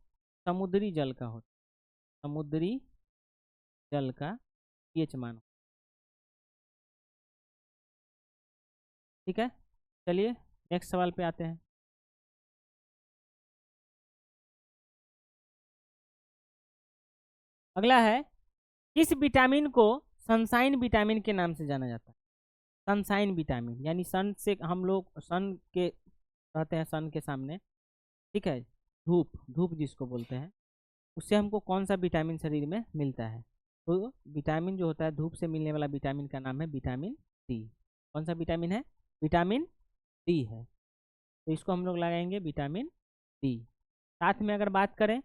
समुद्री जल का होता है, समुद्री जल का पीएच मान, ठीक है। चलिए नेक्स्ट सवाल पे आते हैं। अगला है, किस विटामिन को सनसाइन विटामिन के नाम से जाना जाता है। सनसाइन विटामिन यानी सन से हम लोग, सन के रहते हैं सन के सामने, ठीक है, धूप, धूप जिसको बोलते हैं, उससे हमको कौन सा विटामिन शरीर में मिलता है। तो विटामिन जो होता है, धूप से मिलने वाला विटामिन का नाम है विटामिन डी। कौन सा विटामिन है, विटामिन डी है, तो इसको हम लोग लगाएंगे विटामिन डी। साथ में अगर बात करें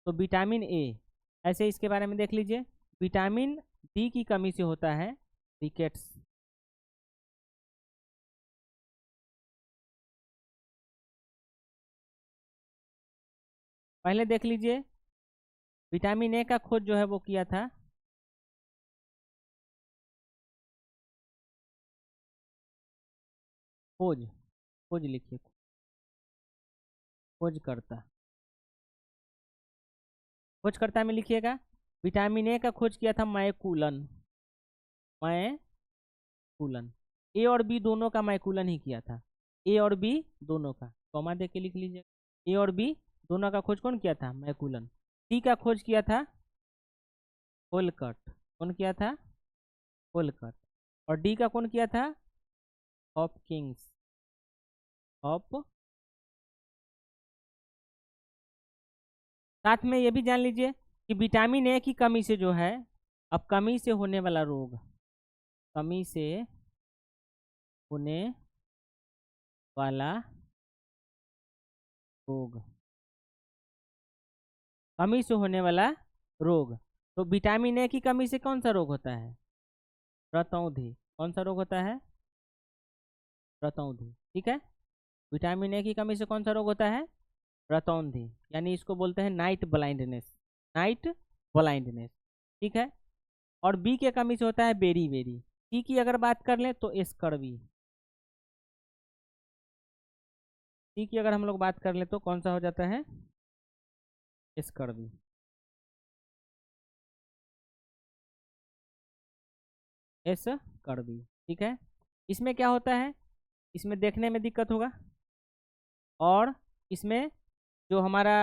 तो विटामिन ए, ऐसे इसके बारे में देख लीजिए, विटामिन डी की कमी से होता है रिकेट्स। पहले देख लीजिए, विटामिन ए का खोज जो है वो किया था खोज, खोज लिखिए, खोजकर्ता, खोजकर्ता में लिखिएगा। विटामिन ए का खोज किया था मैकुलन, मैकुलन। ए और बी दोनों का मैकुलन ही किया था, ए और बी दोनों का, कॉमा दे के लिख लीजिए। ए और बी दोनों का खोज कौन किया था, मैकुलन। सी का खोज किया था होलकट, कौन किया था, होलकट। और डी का कौन किया था, हॉपकिंस, हॉप। साथ में ये भी जान लीजिए कि विटामिन ए की कमी से जो है अब कमी से होने वाला रोग, कमी से होने वाला रोग, कमी से होने वाला रोग। तो विटामिन ए की कमी से कौन सा रोग होता है? रतौंधी। कौन सा रोग होता है? रतौंधी। ठीक है, विटामिन ए की कमी से कौन सा रोग होता है? रतौंधी, यानी इसको बोलते हैं नाइट ब्लाइंडनेस, नाइट ब्लाइंडनेस। ठीक है, और बी के कमी से होता है बेरी बेरी। सी की अगर बात कर लें तो स्कर्वी। सी की अगर हम लोग बात कर लें तो कौन सा हो जाता है? स्कर्वी। स्कर्वी। ठीक है, इसमें क्या होता है? इसमें देखने में दिक्कत होगा, और इसमें जो हमारा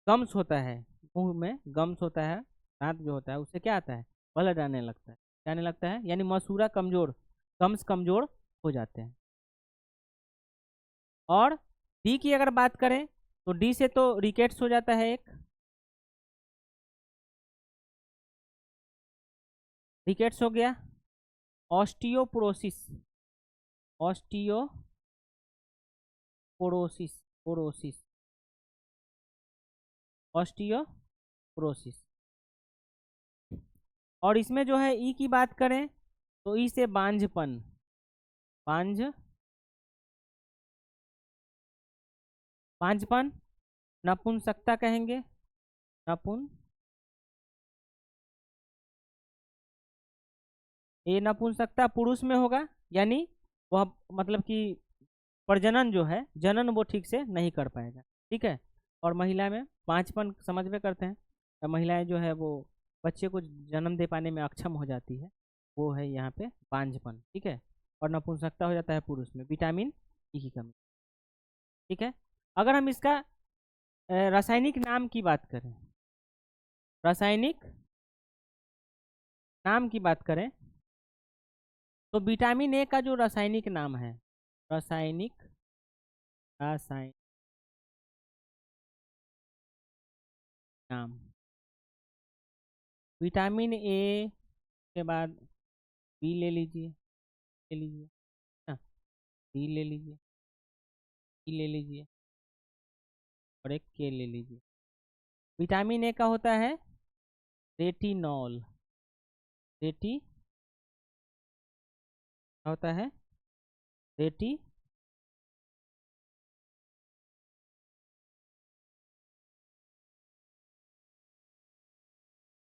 गम्स होता है, मुंह में गम्स होता है, दांत जो होता है, उससे क्या आता है? ब्लड आने लगता है। क्या आने लगता है? यानी मसूड़ा कमजोर, गम्स कमजोर हो जाते हैं। और डी की अगर बात करें तो डी से तो रिकेट्स हो जाता है एक, रिकेट्स हो गया। Osteoporosis, osteoporosis, porosis, osteoporosis. और इसमें जो है ई की बात करें तो ई से बांझपन, बांझपन, नपुंसकता कहेंगे, नपुन, ये नपुंसकता पुरुष में होगा, यानी वह मतलब कि प्रजनन जो है, जनन वो ठीक से नहीं कर पाएगा। ठीक है, और महिला में पांचपन समझ में करते हैं, तो महिलाएं जो है वो बच्चे को जन्म दे पाने में अक्षम हो जाती है, वो है यहाँ पे बांझपन। ठीक है, और नपुंसकता हो जाता है पुरुष में, विटामिन ई की कमी। ठीक है, अगर हम इसका रासायनिक नाम की बात करें, रासायनिक नाम की बात करें तो विटामिन ए का जो रासायनिक नाम है, रासायनिक, रासायनिक नाम, विटामिन ए के बाद बी ले लीजिए, ले लीजिए ना, डी ले लीजिए, ई ले लीजिए, और एक के ले लीजिए। विटामिन ए का होता है रेटिनॉल, रेटी होता है रेटी,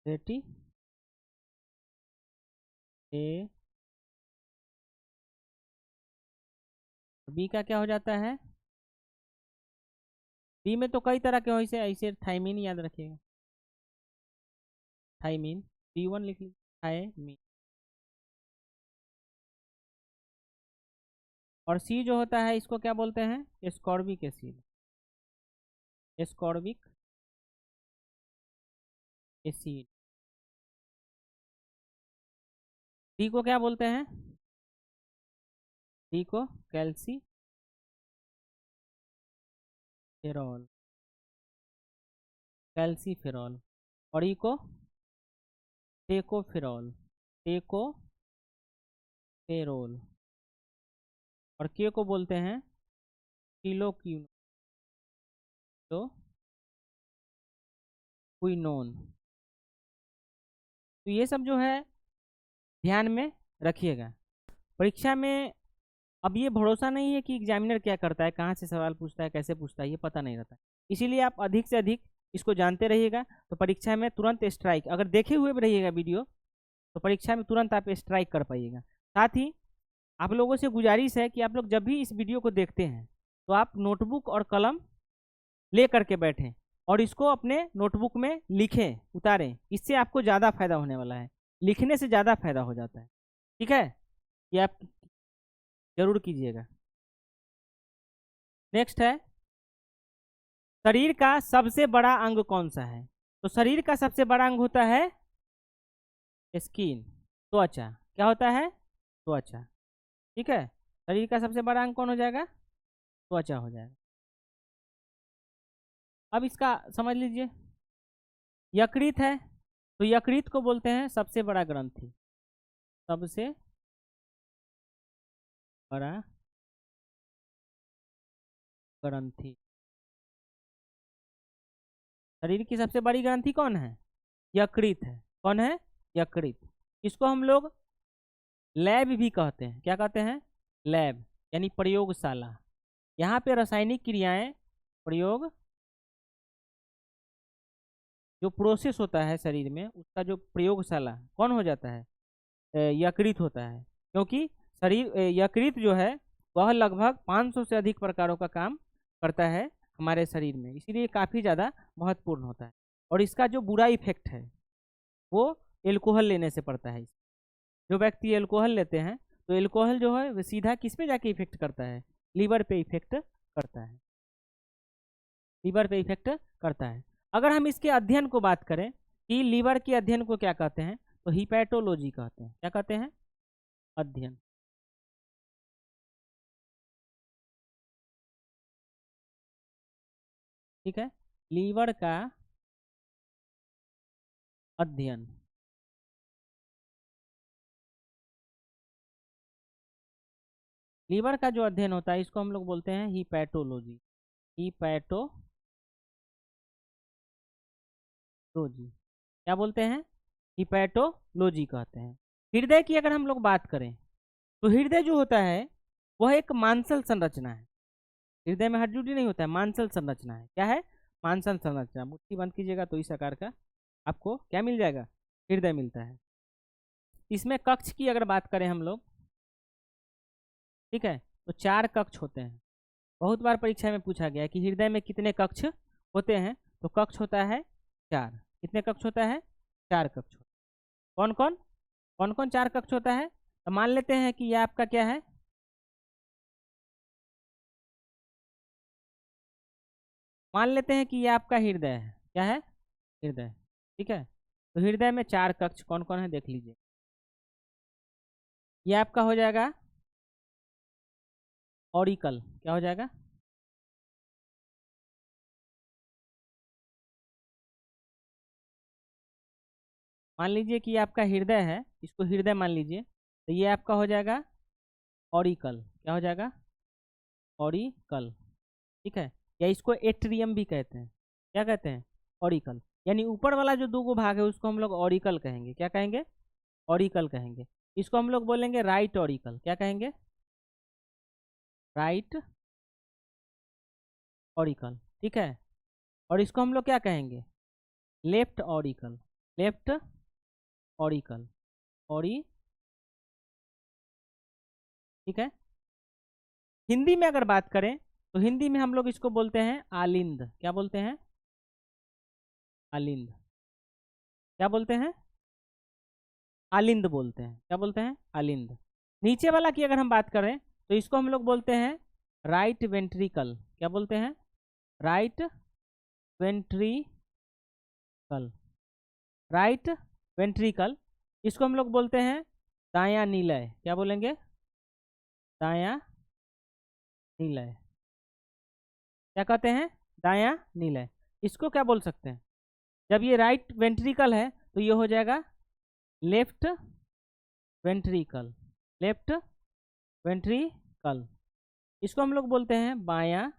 रेटी ए। बी का क्या हो जाता है? बी में तो कई तरह के हो, ऐसे ऐसे थाइमिन याद रखिएगा, थाइमिन, B1 लिख लीजिए, थाइमिन। और सी जो होता है इसको क्या बोलते हैं? Ascorbic acid, ascorbic acid. D को क्या बोलते हैं? डी को कैल्सी फेरॉल, कैल्सीफेरॉल। और ई को टेकोफेरॉल, टेकोफेरोल। और के को बोलते हैं किलोक्विनोन, तो क्विनोन। तो ये सब जो है ध्यान में रखिएगा परीक्षा में। अब ये भरोसा नहीं है कि एग्जामिनर क्या करता है, कहाँ से सवाल पूछता है, कैसे पूछता है, ये पता नहीं रहता। इसीलिए आप अधिक से अधिक इसको जानते रहिएगा, तो परीक्षा में तुरंत स्ट्राइक, अगर देखे हुए भी रहिएगा वीडियो, तो परीक्षा में तुरंत आप स्ट्राइक कर पाइएगा। साथ ही आप लोगों से गुजारिश है कि आप लोग जब भी इस वीडियो को देखते हैं तो आप नोटबुक और कलम ले करके बैठें और इसको अपने नोटबुक में लिखें, उतारें। इससे आपको ज़्यादा फायदा होने वाला है, लिखने से ज़्यादा फायदा हो जाता है। ठीक है, ये आप जरूर कीजिएगा। नेक्स्ट है, शरीर का सबसे बड़ा अंग कौन सा है? तो शरीर का सबसे बड़ा अंग होता है स्किन, त्वचा। क्या होता है? त्वचा। ठीक है, शरीर का सबसे बड़ा अंग कौन हो जाएगा? त्वचा हो जाएगा। अब इसका समझ लीजिए, यकृत है, तो यकृत को बोलते हैं सबसे बड़ा ग्रंथि, सबसे बड़ा ग्रंथि। शरीर की सबसे बड़ी ग्रंथि कौन है? यकृत है। कौन है? यकृत। इसको हम लोग लैब भी कहते हैं। क्या कहते हैं? लैब, यानी प्रयोगशाला। यहाँ पे रासायनिक क्रियाएं, प्रयोग, जो प्रोसेस होता है शरीर में, उसका जो प्रयोगशाला कौन हो जाता है? यकृत होता है। क्योंकि शरीर यकृत जो है वह लगभग 500 से अधिक प्रकारों का काम करता है हमारे शरीर में, इसीलिए काफ़ी ज़्यादा महत्वपूर्ण होता है। और इसका जो बुरा इफेक्ट है वो एल्कोहल लेने से पड़ता है। जो व्यक्ति एल्कोहल लेते हैं तो एल्कोहल जो है वो सीधा किस पे जाके इफेक्ट करता है? लीवर पे इफेक्ट करता है। लीवर पे इफेक्ट करता है। अगर हम इसके अध्ययन को बात करें कि लीवर के अध्ययन को क्या कहते हैं, तो हिपैटोलॉजी कहते हैं। क्या कहते हैं? अध्ययन। ठीक है, लीवर का अध्ययन। लीवर का जो अध्ययन होता है इसको हम लोग बोलते हैं हिपैटोलॉजी। हिपैटोलॉजी क्या बोलते हैं? हिपैटोलॉजी कहते हैं। हृदय की अगर हम लोग बात करें तो हृदय जो होता है वह एक मांसल संरचना है। हृदय में हड्डी नहीं होता है, मांसल संरचना है। क्या है? मांसल संरचना। मुट्ठी बंद कीजिएगा तो इस आकार का आपको क्या मिल जाएगा? हृदय मिलता है। इसमें कक्ष की अगर बात करें हम लोग, ठीक है, तो 4 कक्ष होते हैं। बहुत बार परीक्षा में पूछा गया है कि हृदय में कितने कक्ष होते हैं, तो कक्ष होता है 4। कितने कक्ष होता है? 4 कक्ष। कौन कौन? कौन कौन 4 कक्ष होता है? तो मान लेते हैं कि यह आपका क्या है? मान लेते हैं कि यह आपका हृदय है। क्या है? हृदय। ठीक है, तो हृदय में 4 कक्ष कौन कौन है देख लीजिए। यह आपका हो जाएगा ऑरिकल। क्या हो जाएगा? मान लीजिए कि ये आपका हृदय है, इसको हृदय मान लीजिए, तो ये आपका हो जाएगा ऑरिकल। क्या हो जाएगा? ऑरिकल। ठीक है, या इसको एट्रियम भी कहते हैं। क्या कहते हैं? ऑरिकल। यानी ऊपर वाला जो 2 भाग है उसको हम लोग ऑरिकल कहेंगे। क्या कहेंगे? ऑरिकल कहेंगे। इसको हम लोग बोलेंगे राइट ऑरिकल। क्या कहेंगे? Right auricle. ठीक है, और इसको हम लोग क्या कहेंगे? Left auricle. Left auricle. ऑरी। ठीक है, हिंदी में अगर बात करें तो हिंदी में हम लोग इसको बोलते हैं आलिंद। क्या बोलते हैं? आलिंद। क्या बोलते हैं? आलिंद बोलते हैं। क्या बोलते हैं? आलिंद। नीचे वाला की अगर हम बात करें तो इसको हम लोग बोलते हैं राइट वेंट्रिकल। क्या बोलते हैं? Right ventricle. Right ventricle. इसको हम लोग बोलते हैं दायां निलय। क्या बोलेंगे? दायां निलय। क्या कहते हैं? दायां निलय। इसको क्या बोल सकते हैं? जब ये राइट वेंट्रिकल है तो ये हो जाएगा लेफ्ट वेंट्रिकल। Left ventricle. इसको हम लोग बोलते हैं बायां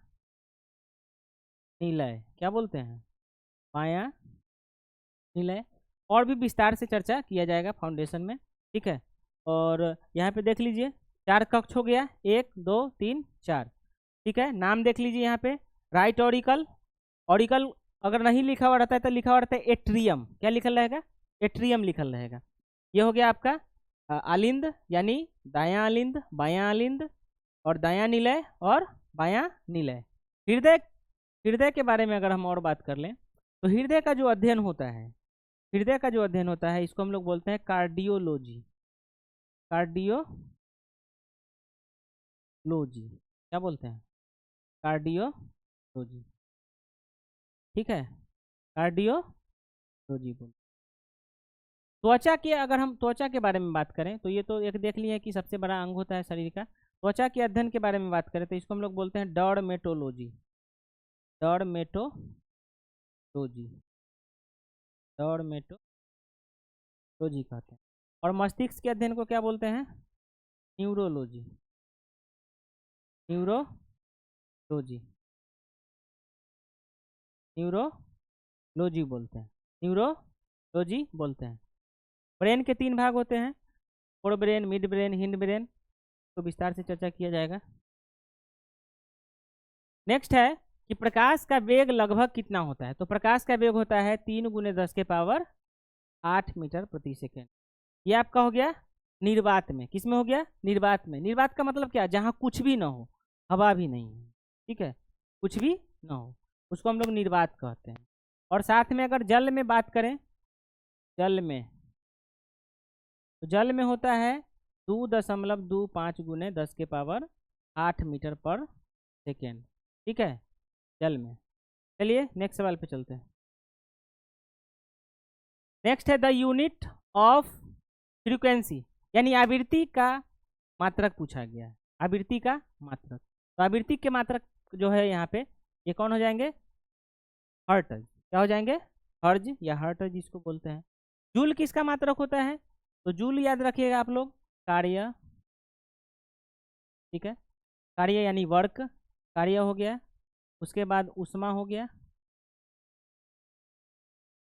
निलय। क्या बोलते हैं? बायां निलय। और भी विस्तार से चर्चा किया जाएगा फाउंडेशन में। ठीक है, और यहाँ पे देख लीजिए 4 कक्ष हो गया, 1 2 3 4। ठीक है, नाम देख लीजिए यहाँ पे राइट ऑरिकल। ऑरिकल अगर नहीं लिखा हुआ रहता है तो लिखा हुआ रहता है एट्रियम। क्या लिखल रहेगा? एट्रियम लिखल रहेगा। ये हो गया आपका आलिंद, यानी दायां आलिंद, बायां आलिंद, और दायां निलय और बायां निलय। हृदय, हृदय के बारे में अगर हम और बात कर लें तो हृदय का जो अध्ययन होता है, हृदय का जो अध्ययन होता है इसको हम लोग बोलते हैं कार्डियोलॉजी। कार्डियोलॉजी। क्या बोलते हैं? कार्डियोलॉजी। ठीक है, कार्डियोलॉजी बोल। त्वचा के अगर हम त्वचा के बारे में बात करें तो ये तो एक देख लिया कि सबसे बड़ा अंग होता है शरीर का। त्वचा के अध्ययन के बारे में बात करें तो इसको हम लोग बोलते हैं डर्मेटोलॉजी। डर्मेटोलॉजी। डर्मेटो लॉजी कहते हैं। और मस्तिष्क के अध्ययन को क्या बोलते हैं? न्यूरोलॉजी। न्यूरोलॉजी न्यूरोलॉजी बोलते हैं, न्यूरोलॉजी बोलते हैं। ब्रेन के 3 भाग होते हैं, fore brain, mid brain, hind brain, तो विस्तार से चर्चा किया जाएगा। नेक्स्ट है कि प्रकाश का वेग लगभग कितना होता है? तो प्रकाश का वेग होता है 3 × 10⁸ मीटर प्रति सेकेंड। ये आपका हो गया निर्वात में। किस में हो गया? निर्वात में। निर्वात का मतलब क्या? जहाँ कुछ भी ना हो, हवा भी नहीं है, ठीक है, कुछ भी ना हो, उसको हम लोग निर्वात कहते हैं। और साथ में अगर जल में बात करें, जल में, तो जल में होता है 2.25 × 10⁸ मीटर पर सेकेंड, ठीक है, जल में। चलिए नेक्स्ट सवाल पे चलते हैं। नेक्स्ट है द यूनिट ऑफ फ्रीक्वेंसी, यानी आवृत्ति का मात्रक पूछा गया है। आवृत्ति का मात्रक, तो आवृत्ति के मात्रक जो है यहाँ पे, ये कौन हो जाएंगे? हर्ट्ज। क्या हो जाएंगे? हर्ज या हर्ट्ज जिसको बोलते हैं। जूल किसका मात्रक होता है? तो जूल याद रखिएगा आप लोग, कार्य, ठीक है, कार्य यानी वर्क, कार्य हो गया। उसके बाद उष्मा हो गया,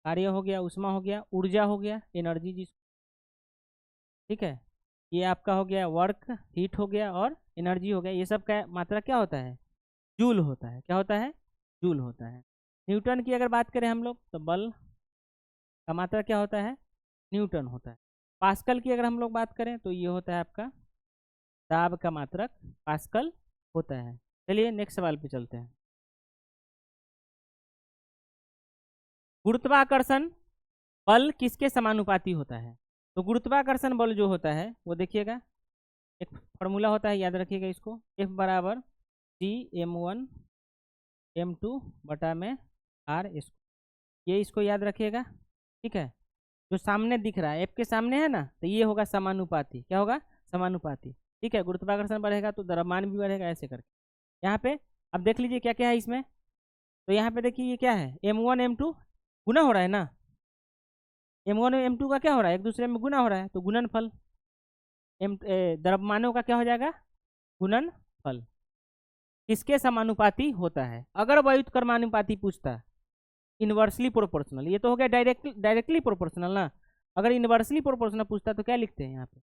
कार्य हो गया, उष्मा हो गया, ऊर्जा हो गया, एनर्जी जिस, ठीक है, ये आपका हो गया वर्क, हीट हो गया, और एनर्जी हो गया। ये सब का मात्रा क्या होता है? जूल होता है। क्या होता है? जूल होता है। न्यूटन की अगर बात करें हम लोग, तो बल का मात्रा क्या होता है? न्यूटन होता है। पास्कल की अगर हम लोग बात करें, तो ये होता है आपका दाब का मात्रक, पास्कल होता है। चलिए नेक्स्ट सवाल पे चलते हैं। गुरुत्वाकर्षण बल किसके समानुपाती होता है? तो गुरुत्वाकर्षण बल जो होता है वो देखिएगा, एक फॉर्मूला होता है, याद रखिएगा इसको, F = G m1m2/r²। ये इसको याद रखिएगा, ठीक है। जो सामने दिख रहा है, F के सामने है ना, तो ये होगा समानुपाती। क्या होगा? समानुपाती, ठीक है। गुरुत्वाकर्षण बढ़ेगा तो द्रव्यमान भी बढ़ेगा, ऐसे करके। यहाँ पे अब देख लीजिए क्या क्या है इसमें। तो यहाँ पे देखिए ये क्या है? m1 m2 गुना हो रहा है ना, m1 m2 का क्या हो रहा है? एक दूसरे में गुना हो रहा है, तो गुणनफल द्रव्यमानों का क्या हो जाएगा? गुणनफल। किसके समानुपाती होता है? अगर व्युत्क्रमानुपाती पूछता, इनवर्सली प्रोपोर्शनल, ये तो हो गया डायरेक्टली प्रोपोर्शनल ना। अगर इनवर्सली प्रोपोर्शनल पूछता तो क्या लिखते हैं यहाँ पे?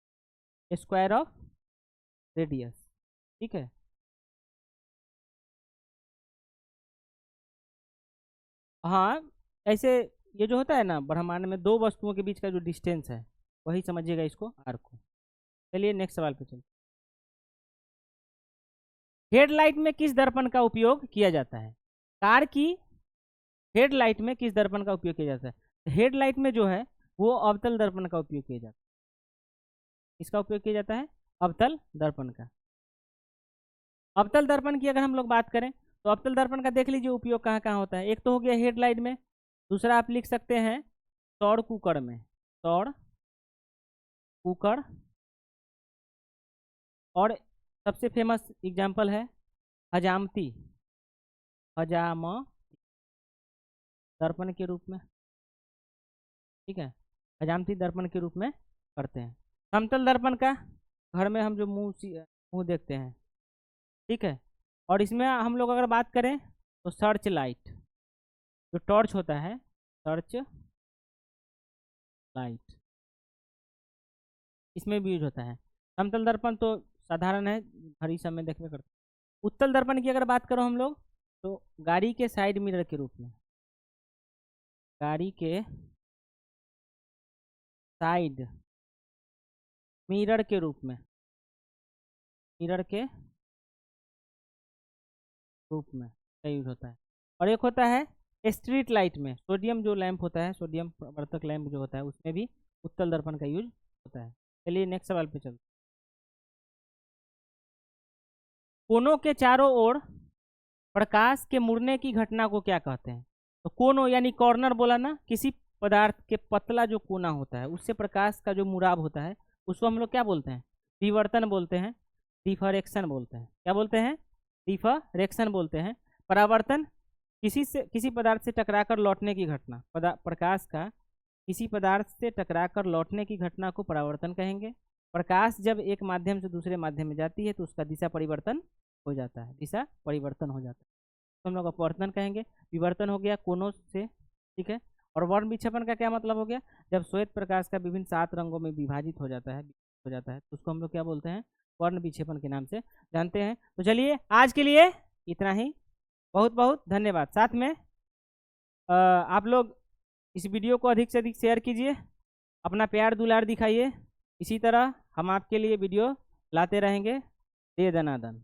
स्क्वायर ऑफ रेडियस, ठीक है। हाँ, ऐसे ये जो होता है ना ब्रह्मांड में, 2 वस्तुओं के बीच का जो डिस्टेंस है, वही समझिएगा इसको, आर को। चलिए नेक्स्ट सवाल पे चलते। हेडलाइट में किस दर्पण का उपयोग किया जाता है? कार की हेडलाइट में किस दर्पण का उपयोग किया जाता है? हेडलाइट में जो है वो अवतल दर्पण का उपयोग किया जाता है। इसका उपयोग किया जाता है अवतल दर्पण का। अवतल दर्पण की अगर हम लोग बात करें, तो अवतल दर्पण का देख लीजिए उपयोग कहाँ कहाँ होता है। एक तो हो गया हेडलाइट में, दूसरा आप लिख सकते हैं सौर कुकर में, सौर कुकर, और सबसे फेमस एग्जाम्पल है हजामती, हजामती दर्पण के रूप में, ठीक है, हजामती दर्पण के रूप में करते हैं। समतल दर्पण का घर में हम जो मुंह देखते हैं, ठीक है। और इसमें हम लोग अगर बात करें तो सर्च लाइट, जो टॉर्च होता है, सर्च लाइट, इसमें भी यूज होता है। समतल दर्पण तो साधारण है, हर सब में देखने करते। उत्तल दर्पण की अगर बात करो हम लोग, तो गाड़ी के साइड मिरर के रूप में, गाड़ी के साइड मिरर के रूप में, मिरर के रूप में का यूज होता है। और एक होता है स्ट्रीट लाइट में, सोडियम जो लैंप होता है, सोडियम प्रवर्तक लैंप जो होता है, उसमें भी उत्तल दर्पण का यूज होता है। चलिए नेक्स्ट सवाल पे चलते। कोनों के चारों ओर प्रकाश के मुड़ने की घटना को क्या कहते हैं? तो कोनों यानी कॉर्नर बोला ना, किसी पदार्थ के पतला जो कोना होता है उससे प्रकाश का जो मुड़ाव होता है, उसको हम लोग क्या बोलते हैं? विवर्तन बोलते हैं, डिफरेक्शन बोलते हैं। क्या बोलते हैं? डिफरेक्शन बोलते हैं। परावर्तन किसी पदार्थ से टकराकर लौटने की घटना, प्रकाश का किसी पदार्थ से टकराकर लौटने की घटना को परावर्तन कहेंगे। प्रकाश जब एक माध्यम से दूसरे माध्यम में जाती है तो उसका दिशा परिवर्तन हो जाता है, दिशा परिवर्तन हो जाता है, तो हम लोग अपवर्तन कहेंगे। विवर्तन हो गया कोनों से, ठीक है। और वर्ण विक्षेपण का क्या मतलब हो गया, जब श्वेत प्रकाश का विभिन्न 7 रंगों में विभाजित हो जाता है तो उसको हम लोग क्या बोलते हैं, वर्ण विक्षेपण के नाम से जानते हैं। तो चलिए आज के लिए इतना ही, बहुत बहुत धन्यवाद। साथ में आप लोग इस वीडियो को अधिक से अधिक शेयर कीजिए, अपना प्यार दुलार दिखाइए। इसी तरह हम आपके लिए वीडियो लाते रहेंगे। दे दनादन।